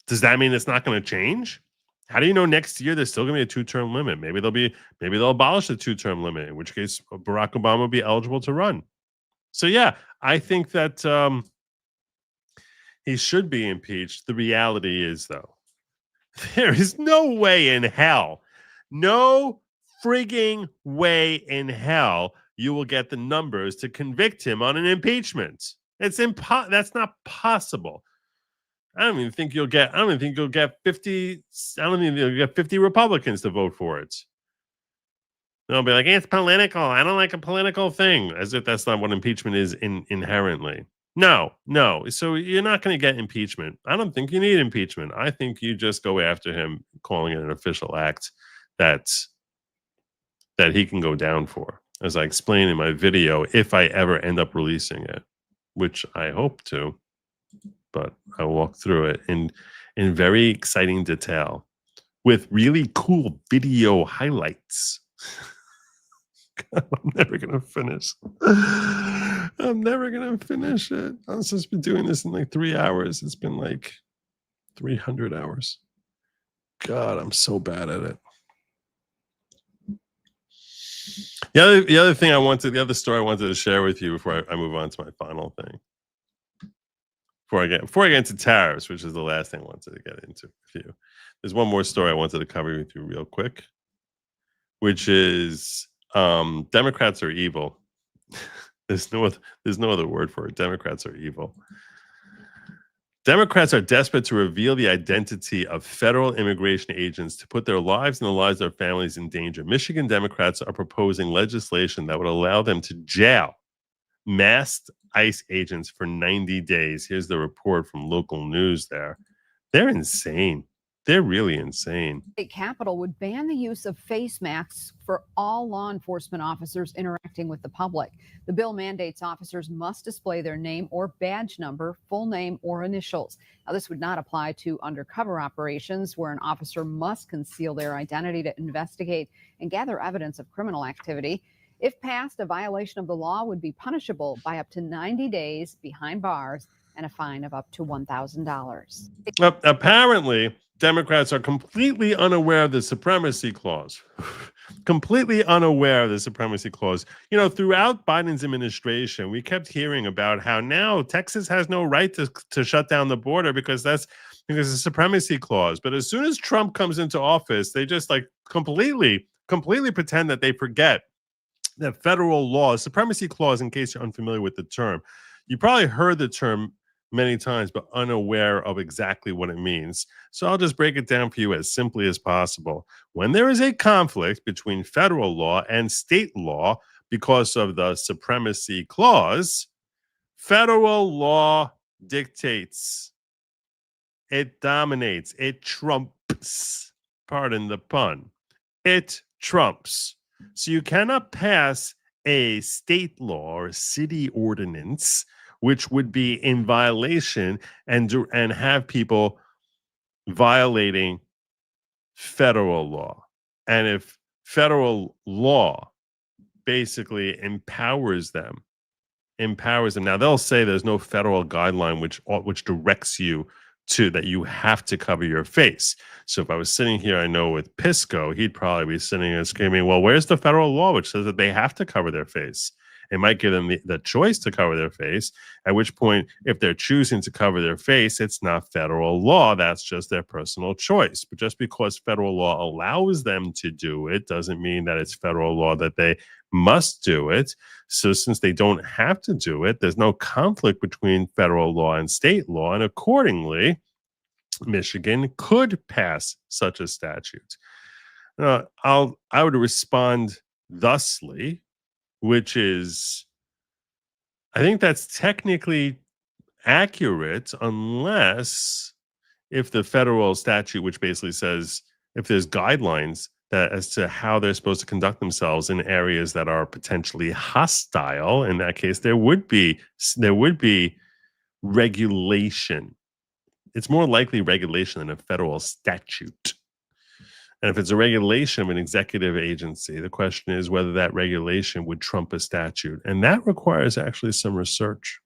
does that mean it's not going to change? How do you know next year there's still going to be a 2-term limit? Maybe they'll abolish the 2-term limit, in which case Barack Obama will be eligible to run. So yeah, I think that he should be impeached. The reality is, though, there is no way in hell, no frigging way in hell you will get the numbers to convict him on an impeachment. That's not possible. I don't even think you'll get 50. I don't think you'll get 50 Republicans to vote for it. They'll be like, it's political. I don't like a political thing, as if that's not what impeachment is inherently. No. So you're not going to get impeachment. I don't think you need impeachment. I think you just go after him, calling it an official act that he can go down for, as I explained in my video, if I ever end up releasing it, which I hope to, but I'll walk through it in very exciting detail with really cool video highlights. God, I'm never going to finish. I'm never going to finish it. I'm supposed to be doing this in like 3 hours. It's been like 300 hours. God, I'm so bad at it. The other story I wanted to share with you before I move on to my final thing. Before I get into tariffs, which is the last thing I wanted to get into with you. There's one more story I wanted to cover with you real quick, which is Democrats are evil. There's no other word for it. Democrats are evil. Democrats are desperate to reveal the identity of federal immigration agents to put their lives and the lives of their families in danger. Michigan Democrats are proposing legislation that would allow them to jail masked ICE agents for 90 days. Here's the report from local news there. They're insane. They're really insane. State Capitol would ban the use of face masks for all law enforcement officers interacting with the public. The bill mandates officers must display their name or badge number, full name, or initials. Now, this would not apply to undercover operations where an officer must conceal their identity to investigate and gather evidence of criminal activity. If passed, a violation of the law would be punishable by up to 90 days behind bars and a fine of up to $1,000. Apparently, Democrats are completely unaware of the supremacy clause. Completely unaware of the supremacy clause. Throughout Biden's administration, we kept hearing about how now Texas has no right to shut down the border because of the supremacy clause. But as soon as Trump comes into office, they just completely pretend that they forget that federal law, supremacy clause, in case you're unfamiliar with the term, you probably heard the term many times, but unaware of exactly what it means. So I'll just break it down for you as simply as possible. When there is a conflict between federal law and state law because of the supremacy clause, federal law dictates. It dominates. It trumps. Pardon the pun. It trumps. So you cannot pass a state law or city ordinance which would be in violation and have people violating federal law. And if federal law basically empowers them, now they'll say there's no federal guideline which directs you to that you have to cover your face. So if I was sitting here, I know with Pisco, he'd probably be sitting and screaming, well, where's the federal law which says that they have to cover their face? It might give them the choice to cover their face, at which point, if they're choosing to cover their face, it's not federal law. That's just their personal choice. But just because federal law allows them to do it doesn't mean that it's federal law that they must do it. So since they don't have to do it, there's no conflict between federal law and state law. And accordingly, Michigan could pass such a statute. I would respond thusly, which is, I think that's technically accurate unless if the federal statute, which basically says if there's guidelines that as to how they're supposed to conduct themselves in areas that are potentially hostile, in that case, there would be regulation. It's more likely regulation than a federal statute. And if it's a regulation of an executive agency, the question is whether that regulation would trump a statute. And that requires actually some research.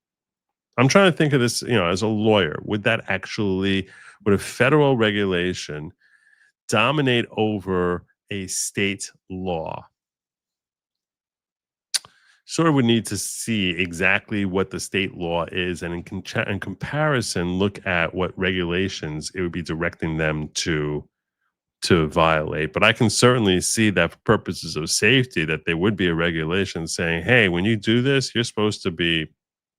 I'm trying to think of this, as a lawyer, would a federal regulation dominate over a state law? Sort of would need to see exactly what the state law is, and in comparison, look at what regulations it would be directing them to violate. But I can certainly see that for purposes of safety, that there would be a regulation saying, hey, when you do this, you're supposed to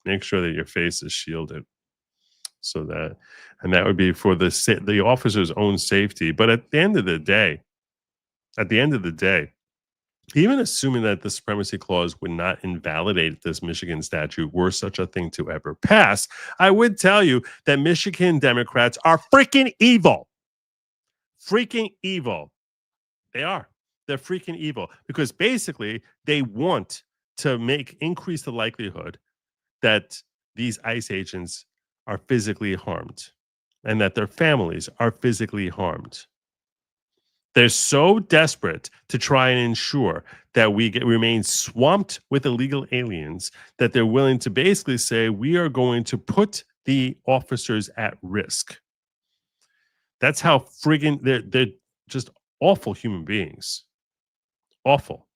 make sure that your face is shielded. And that would be for the officer's own safety. But at the end of the day, even assuming that the supremacy clause would not invalidate this Michigan statute were such a thing to ever pass, I would tell you that Michigan Democrats are freaking evil. Freaking evil. They are. They're freaking evil because basically they want to increase the likelihood that these ICE agents are physically harmed and that their families are physically harmed. They're so desperate to try and ensure that we remain swamped with illegal aliens that they're willing to basically say, we are going to put the officers at risk. That's how friggin' they're just awful human beings. Awful.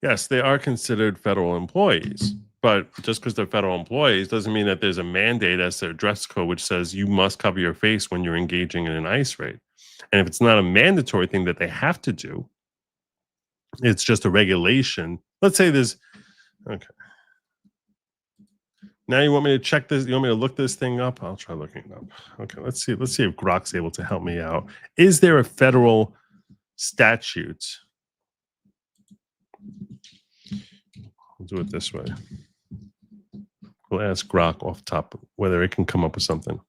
Yes, they are considered federal employees, but just because they're federal employees doesn't mean that there's a mandate as their dress code which says you must cover your face when you're engaging in an ICE raid. And if it's not a mandatory thing that they have to do, it's just a regulation. Let's say there's, okay. Now you want me to check this? You want me to look this thing up? I'll try looking it up. Okay, let's see if Grok's able to help me out. Is there a federal statute? We'll do it this way. We'll ask Grok off top whether it can come up with something.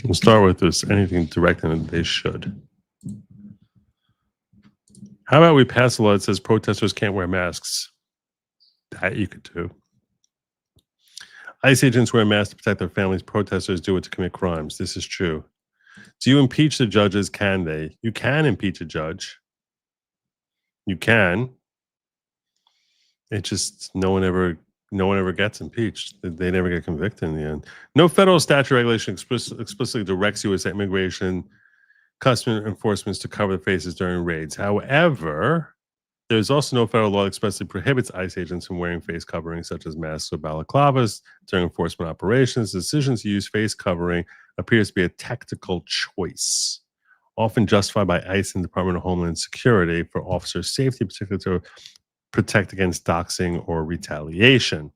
We'll start with this. Anything directing that they should. How about we pass a law that says protesters can't wear masks? That you could do. ICE agents wear masks to protect their families. Protesters do it to commit crimes. This is true. Do you impeach the judges? Can they? You can impeach a judge. You can. It just no one ever gets impeached. They never get convicted in the end. No federal statute regulation explicitly directs U.S. immigration customs enforcement to cover the faces during raids. However, There's also no federal law that expressly prohibits ICE agents from wearing face coverings such as masks or balaclavas during enforcement operations. The decision to use face covering appears to be a tactical choice, often justified by ICE and Department of Homeland Security for officer safety, particularly to protect against doxing or retaliation.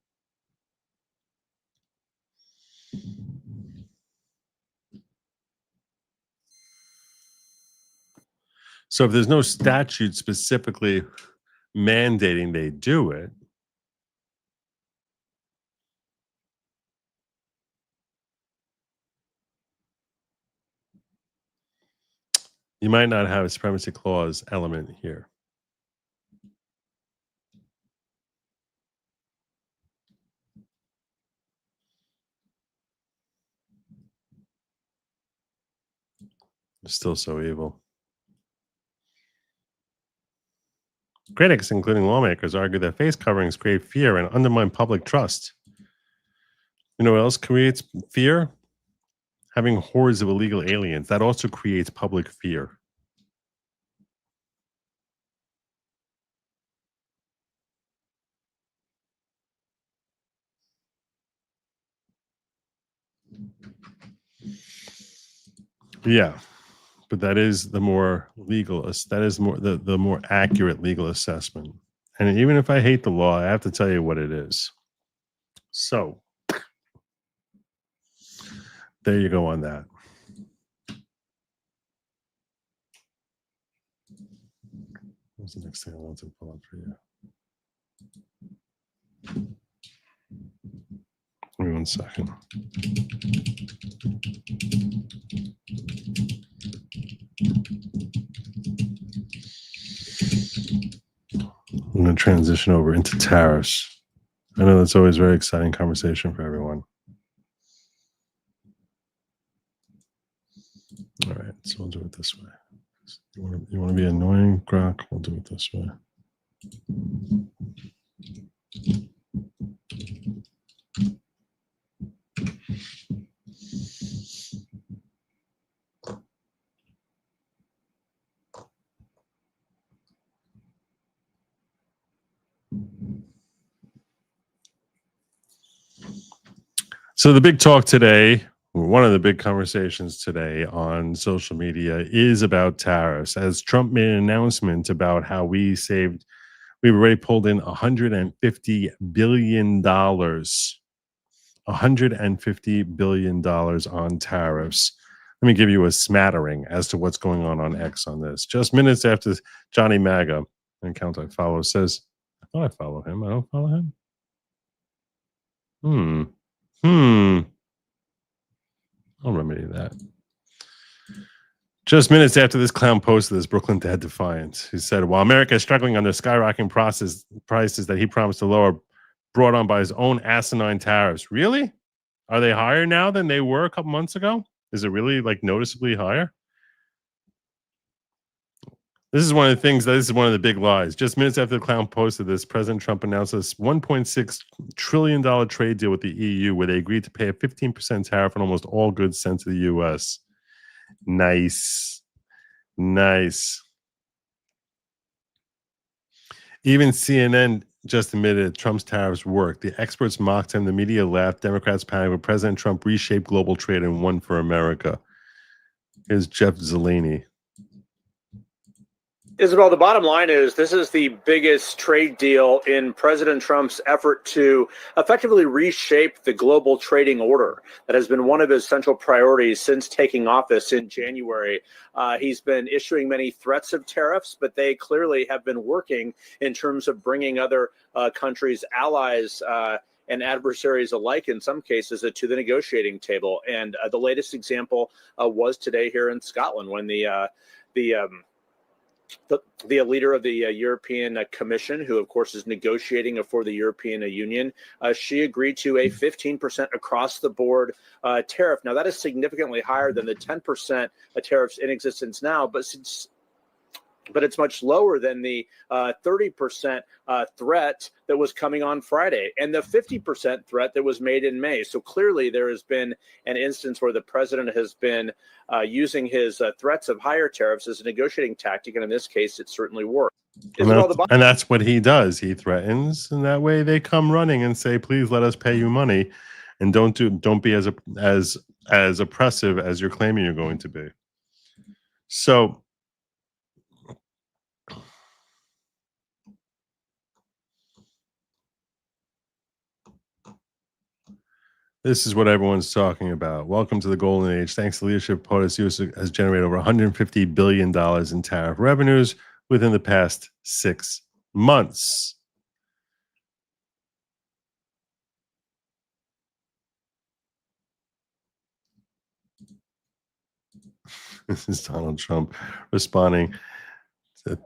So if there's no statute specifically mandating they do it, you might not have a supremacy clause element here. It's still so evil. Critics, including lawmakers, argue that face coverings create fear and undermine public trust. You know what else creates fear? Having hordes of illegal aliens. That also creates public fear. Yeah, but that is the more legal, that is more the more accurate legal assessment. And even if I hate the law, I have to tell you what it is. So there you go on that. What's the next thing I want to pull up for you? Give me 1 second. I'm going to transition over into tariffs. I know that's always a very exciting conversation for everyone. All right, so we'll do it this way. You want to be annoying, Grok? We'll do it this way. So the big talk today, one of the big conversations today on social media is about tariffs. As Trump made an announcement about how we've already pulled in $150 billion. $150 billion on tariffs. Let me give you a smattering as to what's going on X on this. Just minutes after Johnny MAGA, an account I follow, says, I thought I follow him. I don't follow him. I'll remedy that. Just minutes after this clown posted this, Brooklyn Dad Defiant, who said, while America is struggling under skyrocketing prices that he promised to lower, brought on by his own asinine tariffs. Really? Are they higher now than they were a couple months ago? Is it really like noticeably higher? This is one of the things, this is one of the big lies. Just minutes after the clown posted this, President Trump announced a $1.6 trillion trade deal with the EU where they agreed to pay a 15% tariff on almost all goods sent to the U.S. Nice. Nice. Even CNN just admitted Trump's tariffs worked. The experts mocked him. The media laughed. Democrats panicked. But President Trump reshaped global trade and won for America. Here's Jeff Zeleny. Isabel, the bottom line is this is the biggest trade deal in President Trump's effort to effectively reshape the global trading order. That has been one of his central priorities since taking office in January. He's been issuing many threats of tariffs, but they clearly have been working in terms of bringing other countries, allies, and adversaries alike, in some cases, to the negotiating table. And the latest example was today here in Scotland when the leader of the European Commission, who of course is negotiating for the European Union, she agreed to a 15% across the board tariff. Now that is significantly higher than the 10% tariffs in existence now, but it's much lower than the 30% threat that was coming on Friday, and the 50% threat that was made in May. So clearly there has been an instance where the president has been using his threats of higher tariffs as a negotiating tactic, and in this case, it certainly worked. And that's what he does. He threatens, and that way they come running and say, "Please let us pay you money, and don't be as oppressive as you're claiming you're going to be." So this is what everyone's talking about. Welcome to the golden age. Thanks to the leadership of POTUS, US has generated over $150 billion in tariff revenues within the past 6 months. This is Donald Trump responding.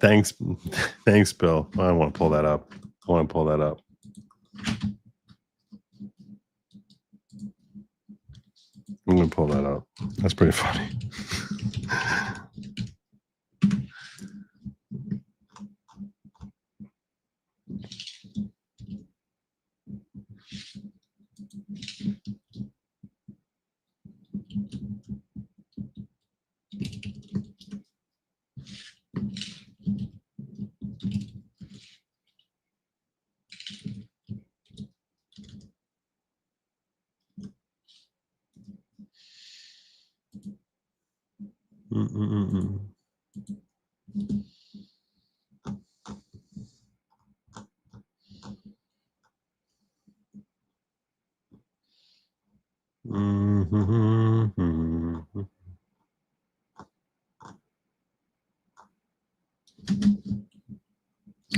Thanks, Bill. I want to pull that up. I'm going to pull that up. That's pretty funny.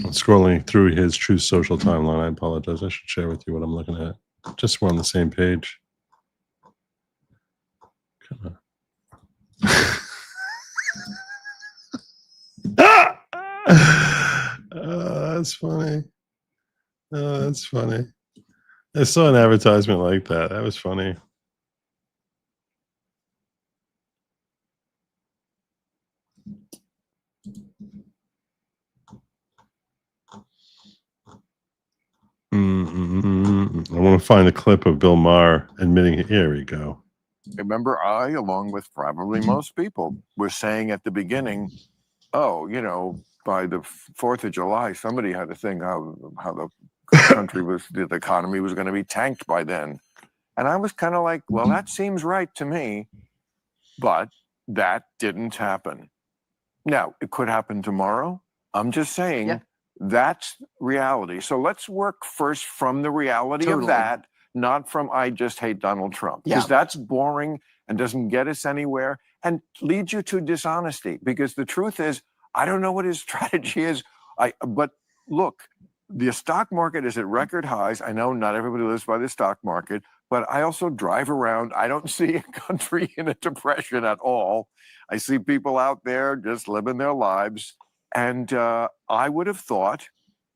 I'm scrolling through his Truth Social timeline. I apologize. I should share with you what I'm looking at. Just so we're on the same page. Come on. That's funny. Oh, that's funny. I saw an advertisement like that. That was funny. I want to find the clip of Bill Maher admitting it. Here we go. Remember, I, along with probably most people, were saying at the beginning, oh, you know, by the 4th of July, somebody had to think how the country was, the economy was going to be tanked by then. And I was kind of like, well, that seems right to me. But that didn't happen. Now, it could happen tomorrow. I'm just saying that's reality. So let's work first from the reality of that, not from I just hate Donald Trump. Because that's boring and doesn't get us anywhere and leads you to dishonesty. Because the truth is, I don't know what his strategy is. But look, the stock market is at record highs. I know not everybody lives by the stock market, but I also drive around. I don't see a country in a depression at all. I see people out there just living their lives. And I would have thought,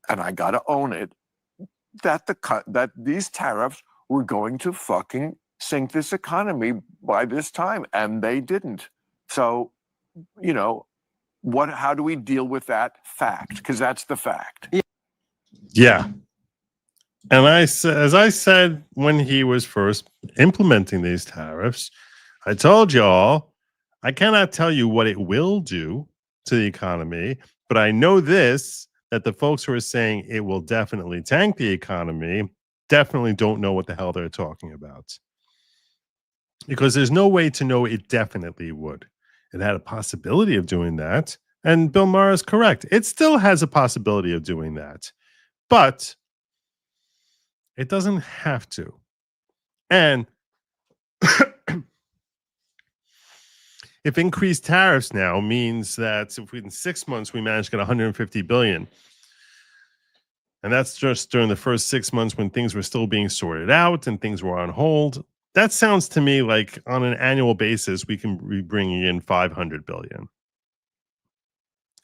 and I got to own it, that that these tariffs were going to fucking sink this economy by this time, and they didn't. So, you know, how do we deal with that fact? Because that's the fact. Yeah. And as I said when he was first implementing these tariffs, I told you all, I cannot tell you what it will do to the economy, but I know this, that the folks who are saying it will definitely tank the economy definitely don't know what the hell they're talking about. Because there's no way to know it definitely would. It had a possibility of doing that. And Bill Maher is correct. It still has a possibility of doing that. But it doesn't have to. And if increased tariffs now means that if in 6 months we manage to get 150 billion, and that's just during the first 6 months when things were still being sorted out and things were on hold, that sounds to me like on an annual basis we can be bringing in 500 billion,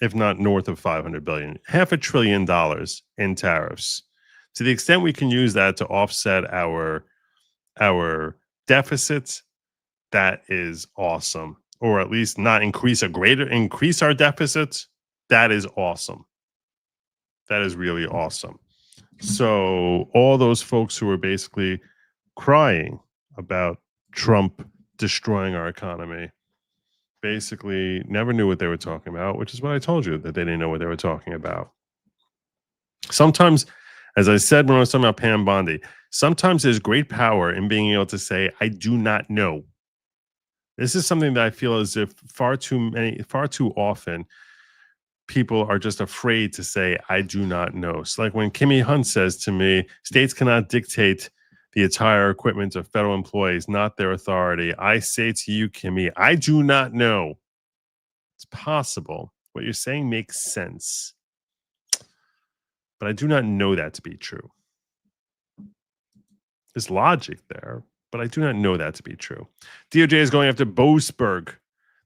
if not north of 500 billion, $500 billion in tariffs. To the extent we can use that to offset our deficits, that is awesome. Or at least not increase our deficits. That is awesome. That is really awesome. So all those folks who were basically crying about Trump destroying our economy basically never knew what they were talking about, which is what I told you, that they didn't know what they were talking about. Sometimes, as I said when I was talking about Pam Bondi, sometimes there's great power in being able to say, I do not know. This is something that I feel as if far too often, people are just afraid to say, I do not know. It's like when Kimmy Hunt says to me, states cannot dictate the attire equipment of federal employees, not their authority. I say to you, Kimmy, I do not know. It's possible. What you're saying makes sense. But I do not know that to be true. There's logic there, but I do not know that to be true. DOJ is going after Boasberg,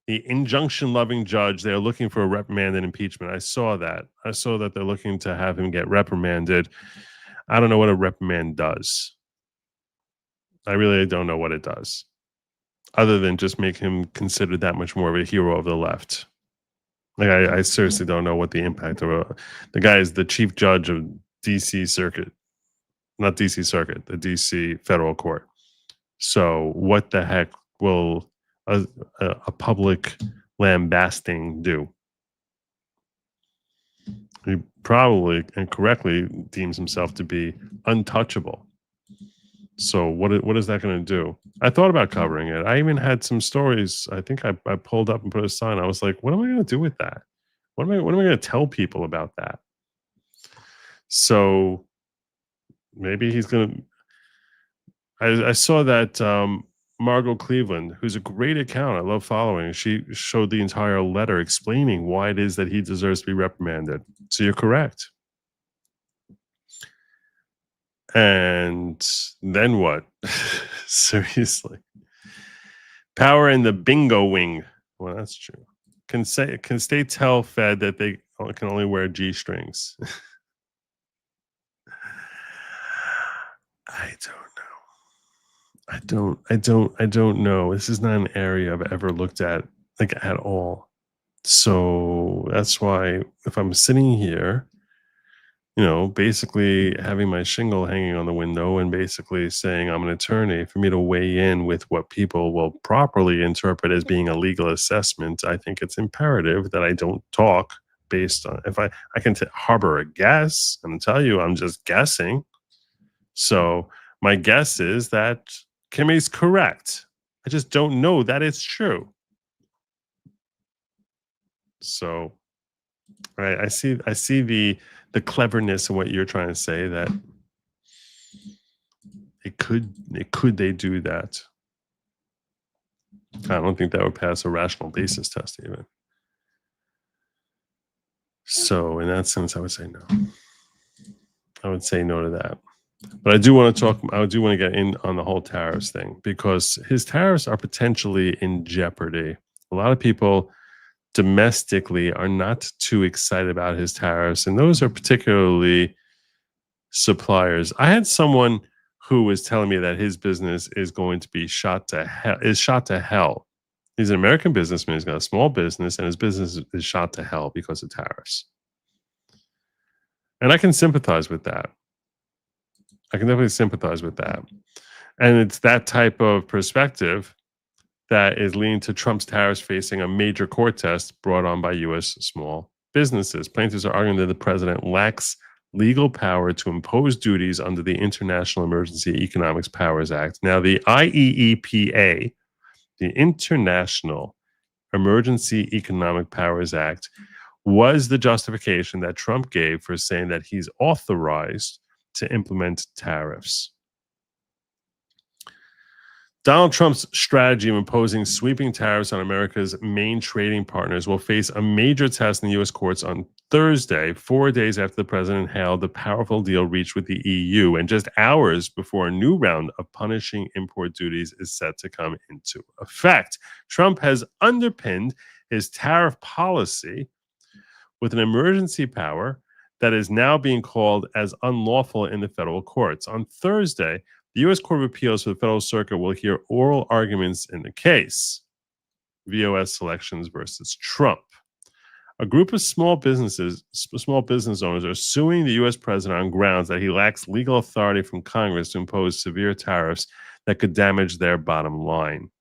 the injunction-loving judge. They are looking for a reprimand and impeachment. I saw that. I saw that they're looking to have him get reprimanded. I don't know what a reprimand does. I really don't know what it does, other than just make him considered that much more of a hero of the left. Like I seriously don't know what the impact of the guy is the chief judge of DC Circuit, not DC Circuit, the DC Federal Court. So what the heck will a public lambasting do? He probably and correctly deems himself to be untouchable. So what is that going to do? I thought about covering it. I even had some stories. I think I pulled up and put a sign. I was like, what am I going to do with that? What am I going to tell people about that? So maybe he's going to. I saw that Margot Cleveland, who's a great account, I love following. She showed the entire letter explaining why it is that he deserves to be reprimanded. So you're correct. And then what? Seriously. Power in the bingo wing. Well, that's true. Can states tell Fed that they can only wear G-strings? I don't know. This is not an area I've ever looked at like at all. So that's why if I'm sitting here, basically having my shingle hanging on the window and basically saying I'm an attorney, for me to weigh in with what people will properly interpret as being a legal assessment, I think it's imperative that I don't talk based on, if I can harbor a guess and tell you I'm just guessing. So my guess is that Kimmy's correct. I just don't know that it's true. So I see the cleverness in what you're trying to say, that could they do that? I don't think that would pass a rational basis test even. So in that sense, I would say no. I would say no to that. But I do want to get in on the whole tariffs thing, because his tariffs are potentially in jeopardy. A lot of people domestically are not too excited about his tariffs, and those are particularly suppliers. I had someone who was telling me that his business is going to be shot to hell. He's an American businessman. He's got a small business, and his business is shot to hell because of tariffs. And I can sympathize with that. I can definitely sympathize with that. And it's that type of perspective that is leading to Trump's tariffs facing a major court test brought on by U.S. small businesses. Plaintiffs are arguing that the president lacks legal power to impose duties under the International Emergency Economic Powers Act. Now, the IEEPA, the International Emergency Economic Powers Act, was the justification that Trump gave for saying that he's authorized to implement tariffs. Donald Trump's strategy of imposing sweeping tariffs on America's main trading partners will face a major test in the U.S. courts on Thursday, 4 days after the president hailed the powerful deal reached with the EU, and just hours before a new round of punishing import duties is set to come into effect. Trump has underpinned his tariff policy with an emergency power that is now being called as unlawful in the federal courts. On Thursday, the U.S. Court of Appeals for the Federal Circuit will hear oral arguments in the case, VOS Selections versus Trump. A group of small business owners are suing the U.S. president on grounds that he lacks legal authority from Congress to impose severe tariffs that could damage their bottom line.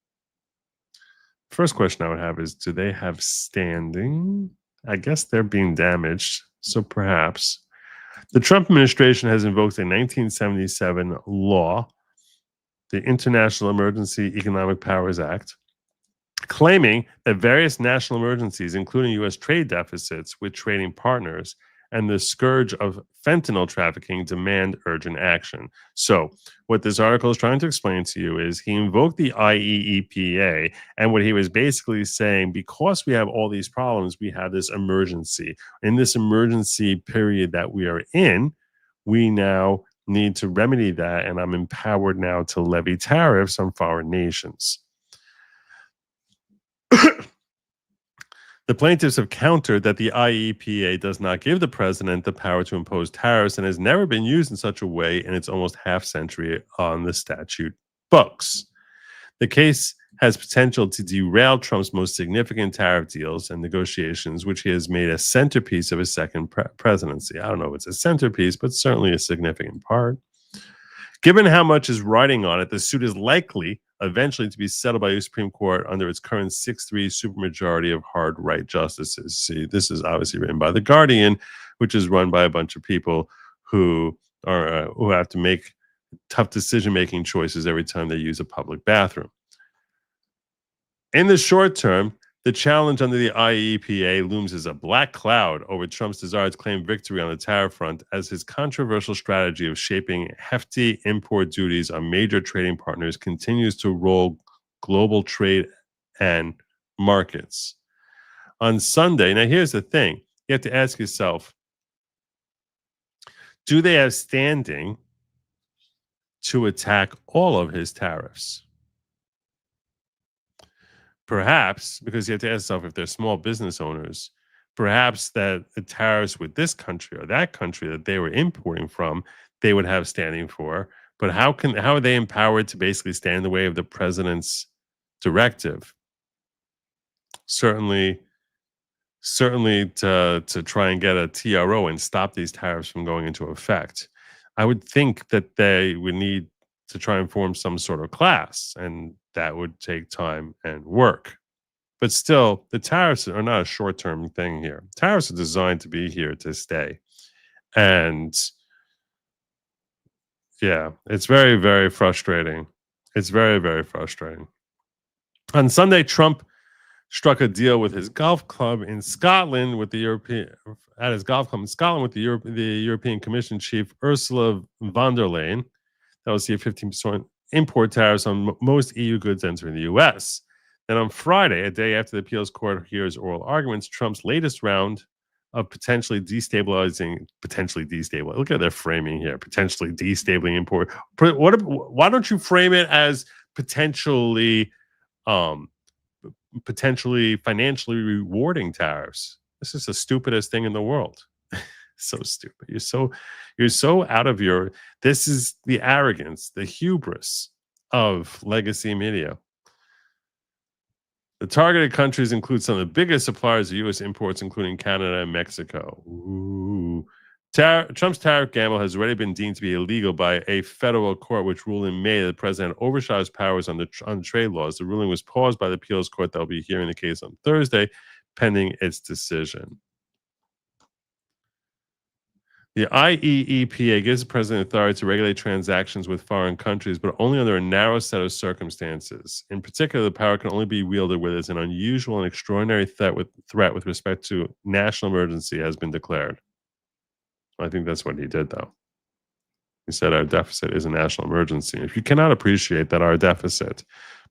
First question I would have is, do they have standing? I guess they're being damaged, so perhaps. The Trump administration has invoked a 1977 law, the International Emergency Economic Powers Act, claiming that various national emergencies, including U.S. trade deficits with trading partners and the scourge of fentanyl trafficking, demand urgent action. So what this article is trying to explain to you is he invoked the IEEPA, and what he was basically saying, because we have all these problems, we have this emergency. In this emergency period that we are in, we now need to remedy that, and I'm empowered now to levy tariffs on foreign nations. The plaintiffs have countered that the IEEPA does not give the president the power to impose tariffs and has never been used in such a way in its almost half century on the statute books. The case has potential to derail Trump's most significant tariff deals and negotiations, which he has made a centerpiece of his second presidency. I don't know if it's a centerpiece, but certainly a significant part. Given how much is riding on it, the suit is likely eventually to be settled by the Supreme Court under its current 6-3 supermajority of hard right justices. See, this is obviously written by The Guardian, which is run by a bunch of people who have to make tough decision-making choices every time they use a public bathroom. In the short term, the challenge under the IEEPA looms as a black cloud over Trump's desire to claim victory on the tariff front, as his controversial strategy of shaping hefty import duties on major trading partners continues to roll global trade and markets. On Sunday, now here's the thing, you have to ask yourself, do they have standing to attack all of his tariffs? Perhaps, because you have to ask yourself, if they're small business owners, perhaps that the tariffs with this country or that country that they were importing from, they would have standing for. But how are they empowered to basically stand in the way of the president's directive? Certainly to try and get a TRO and stop these tariffs from going into effect. I would think that they would need to try and form some sort of class, and that would take time and work. But still, the tariffs are not a short-term thing here. Tariffs are designed to be here to stay. And yeah, it's very, very frustrating. It's very, very frustrating. On Sunday, Trump struck a deal with his golf club in Scotland with the European European Commission chief Ursula von der Leyen. That will see a 15% import tariffs on most EU goods entering the U.S. Then on Friday, a day after the appeals court hears oral arguments, Trump's latest round of potentially destabilizing, look at their framing here, potentially destabilizing import. Why don't you frame it as potentially financially rewarding tariffs? This is the stupidest thing in the world. So stupid. You're so out of your, this is the arrogance, the hubris of legacy media. The targeted countries include some of the biggest suppliers of U.S. imports, including Canada and Mexico. Ooh. Trump's tariff gamble has already been deemed to be illegal by a federal court, which ruled in May that the president overshot his powers on trade laws. The ruling was paused by the appeals court that will be hearing the case on Thursday, pending its decision. The IEEPA gives the president authority to regulate transactions with foreign countries, but only under a narrow set of circumstances. In particular, the power can only be wielded where there's an unusual and extraordinary threat with respect to national emergency has been declared. I think that's what he did, though. He said our deficit is a national emergency. If you cannot appreciate that our deficit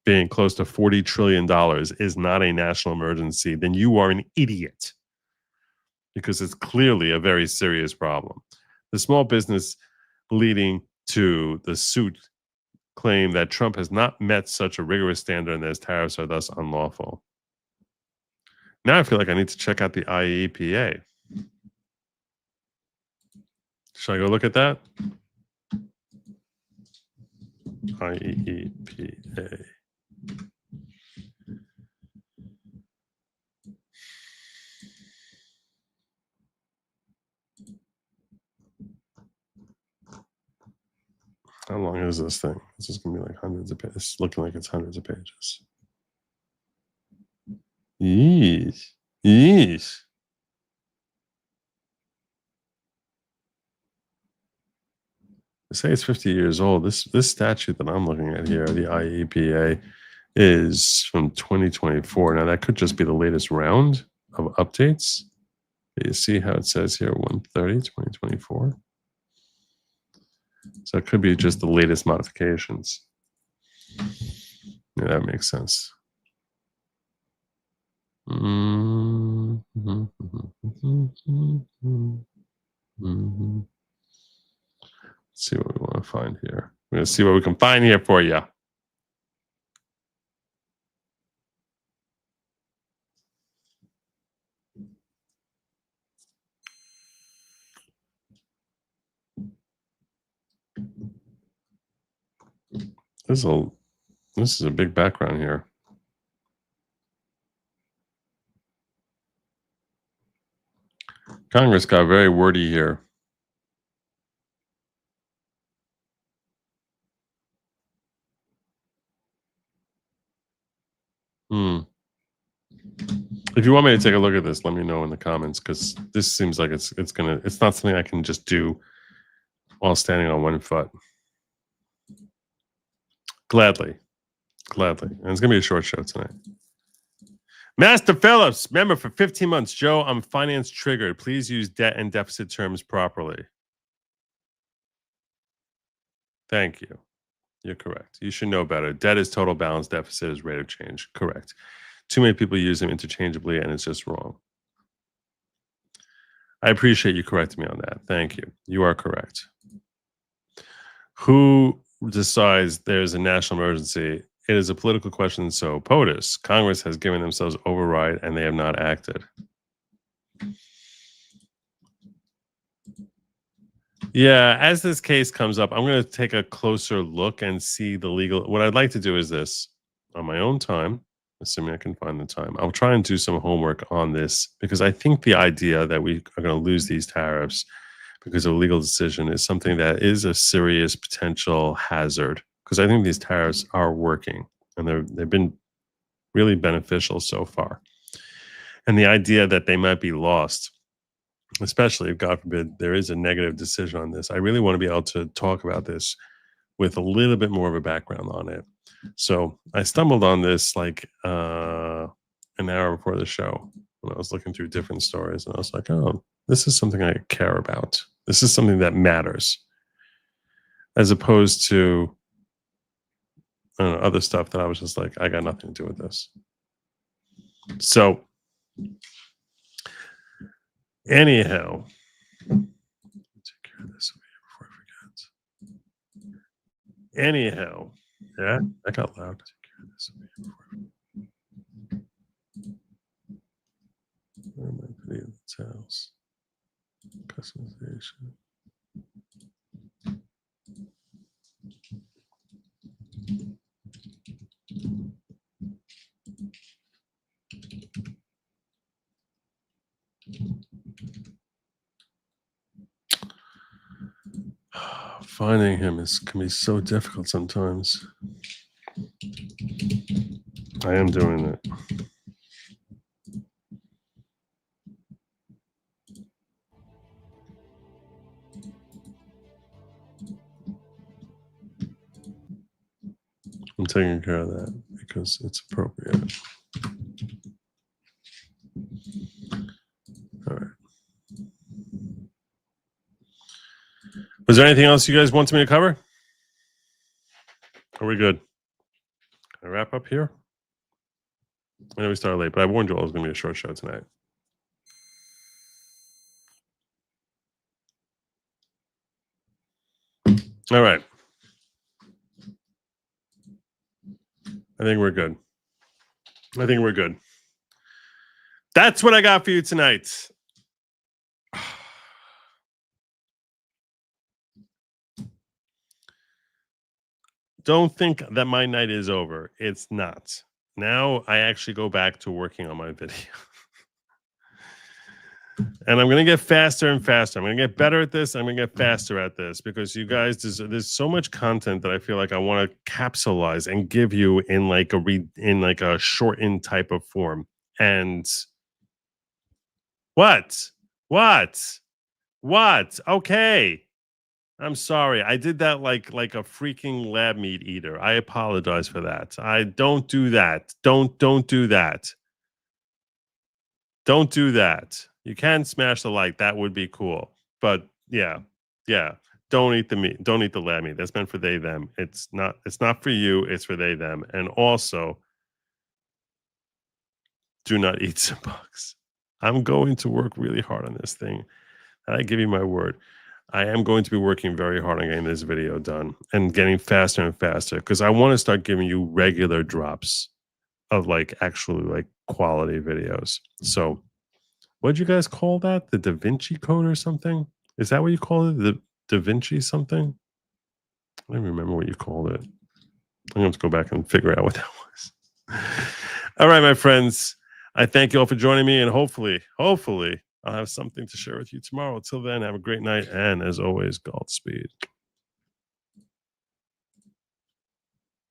being close to $40 trillion is not a national emergency, then you are an idiot, because it's clearly a very serious problem. The small business leading to the suit claim that Trump has not met such a rigorous standard and that his tariffs are thus unlawful. Now I feel like I need to check out the IEEPA. Should I go look at that? IEEPA. long is this thing? This is going to be like hundreds of pages. It's looking like it's hundreds of pages. Yeesh. Yeesh. They say it's 50 years old. This statute that I'm looking at here, the IEEPA, is from 2024. Now, that could just be the latest round of updates. You see how it says here 130, 2024. So it could be just the latest modifications. Yeah, that makes sense. Let's see what we want to find here. We're going to see what we can find here for you. This is a big background here. Congress got very wordy here. If you want me to take a look at this, let me know in the comments, because this seems like it's not something I can just do while standing on one foot. Gladly. And it's gonna be a short show tonight. Master Phillips, member for 15 months. Joe, I'm finance triggered. Please use debt and deficit terms properly. Thank you. You're correct. You should know better. Debt is total balance. Deficit is rate of change. Correct. Too many people use them interchangeably, and it's just wrong. I appreciate you correcting me on that. Thank you. You are correct. Who decides there's a national emergency? It is a political question, so POTUS. Congress has given themselves override, and they have not acted. Yeah, as this case comes up, I'm going to take a closer look and see the legal. What I'd like to do is this on my own time, assuming I can find the time. I'll try and do some homework on this, because I think the idea that we are going to lose these tariffs because of a legal decision is something that is a serious potential hazard, because I think these tariffs are working and they've been really beneficial so far. And the idea that they might be lost, especially if, God forbid, there is a negative decision on this, I really want to be able to talk about this with a little bit more of a background on it. So I stumbled on this like an hour before the show when I was looking through different stories, and I was like, oh, this is something I care about. This is something that matters, as opposed to other stuff that I was just like, I got nothing to do with this. So anyhow, take care of this before I forget. Anyhow, yeah, that got loud. Take care of this before I forget. Where am I putting the towels? Customization. Finding him can be so difficult sometimes. I am doing it. I'm taking care of that because it's appropriate. All right. Was there anything else you guys want me to cover? Are we good? Can I wrap up here? I know we started late, but I warned you all it was going to be a short show tonight. All right. I think we're good. That's what I got for you tonight. Don't think that my night is over. It's not. Now I actually go back to working on my video. And I'm going to get faster and faster. I'm going to get better at this. I'm going to get faster at this because you guys, there's so much content that I feel like I want to capsulize and give you in like a shortened type of form. And what? Okay. I'm sorry. I did that like a freaking lab meat eater. I apologize for that. I don't do that. Don't do that. Don't do that. You can smash the like. That would be cool. But yeah. Don't eat the meat. Don't eat the lab meat. That's meant for they, them. It's not for you. It's for they, them. And also, do not eat some bugs. I'm going to work really hard on this thing. I give you my word. I am going to be working very hard on getting this video done and getting faster and faster because I want to start giving you regular drops of like actually like quality videos. So what'd you guys call that? The Da Vinci Code or something? Is that what you call it? The Da Vinci something? I don't remember what you called it. I'm going to go back and figure out what that was. All right, my friends. I thank you all for joining me, and hopefully, I'll have something to share with you tomorrow. Till then, have a great night, and as always, Godspeed.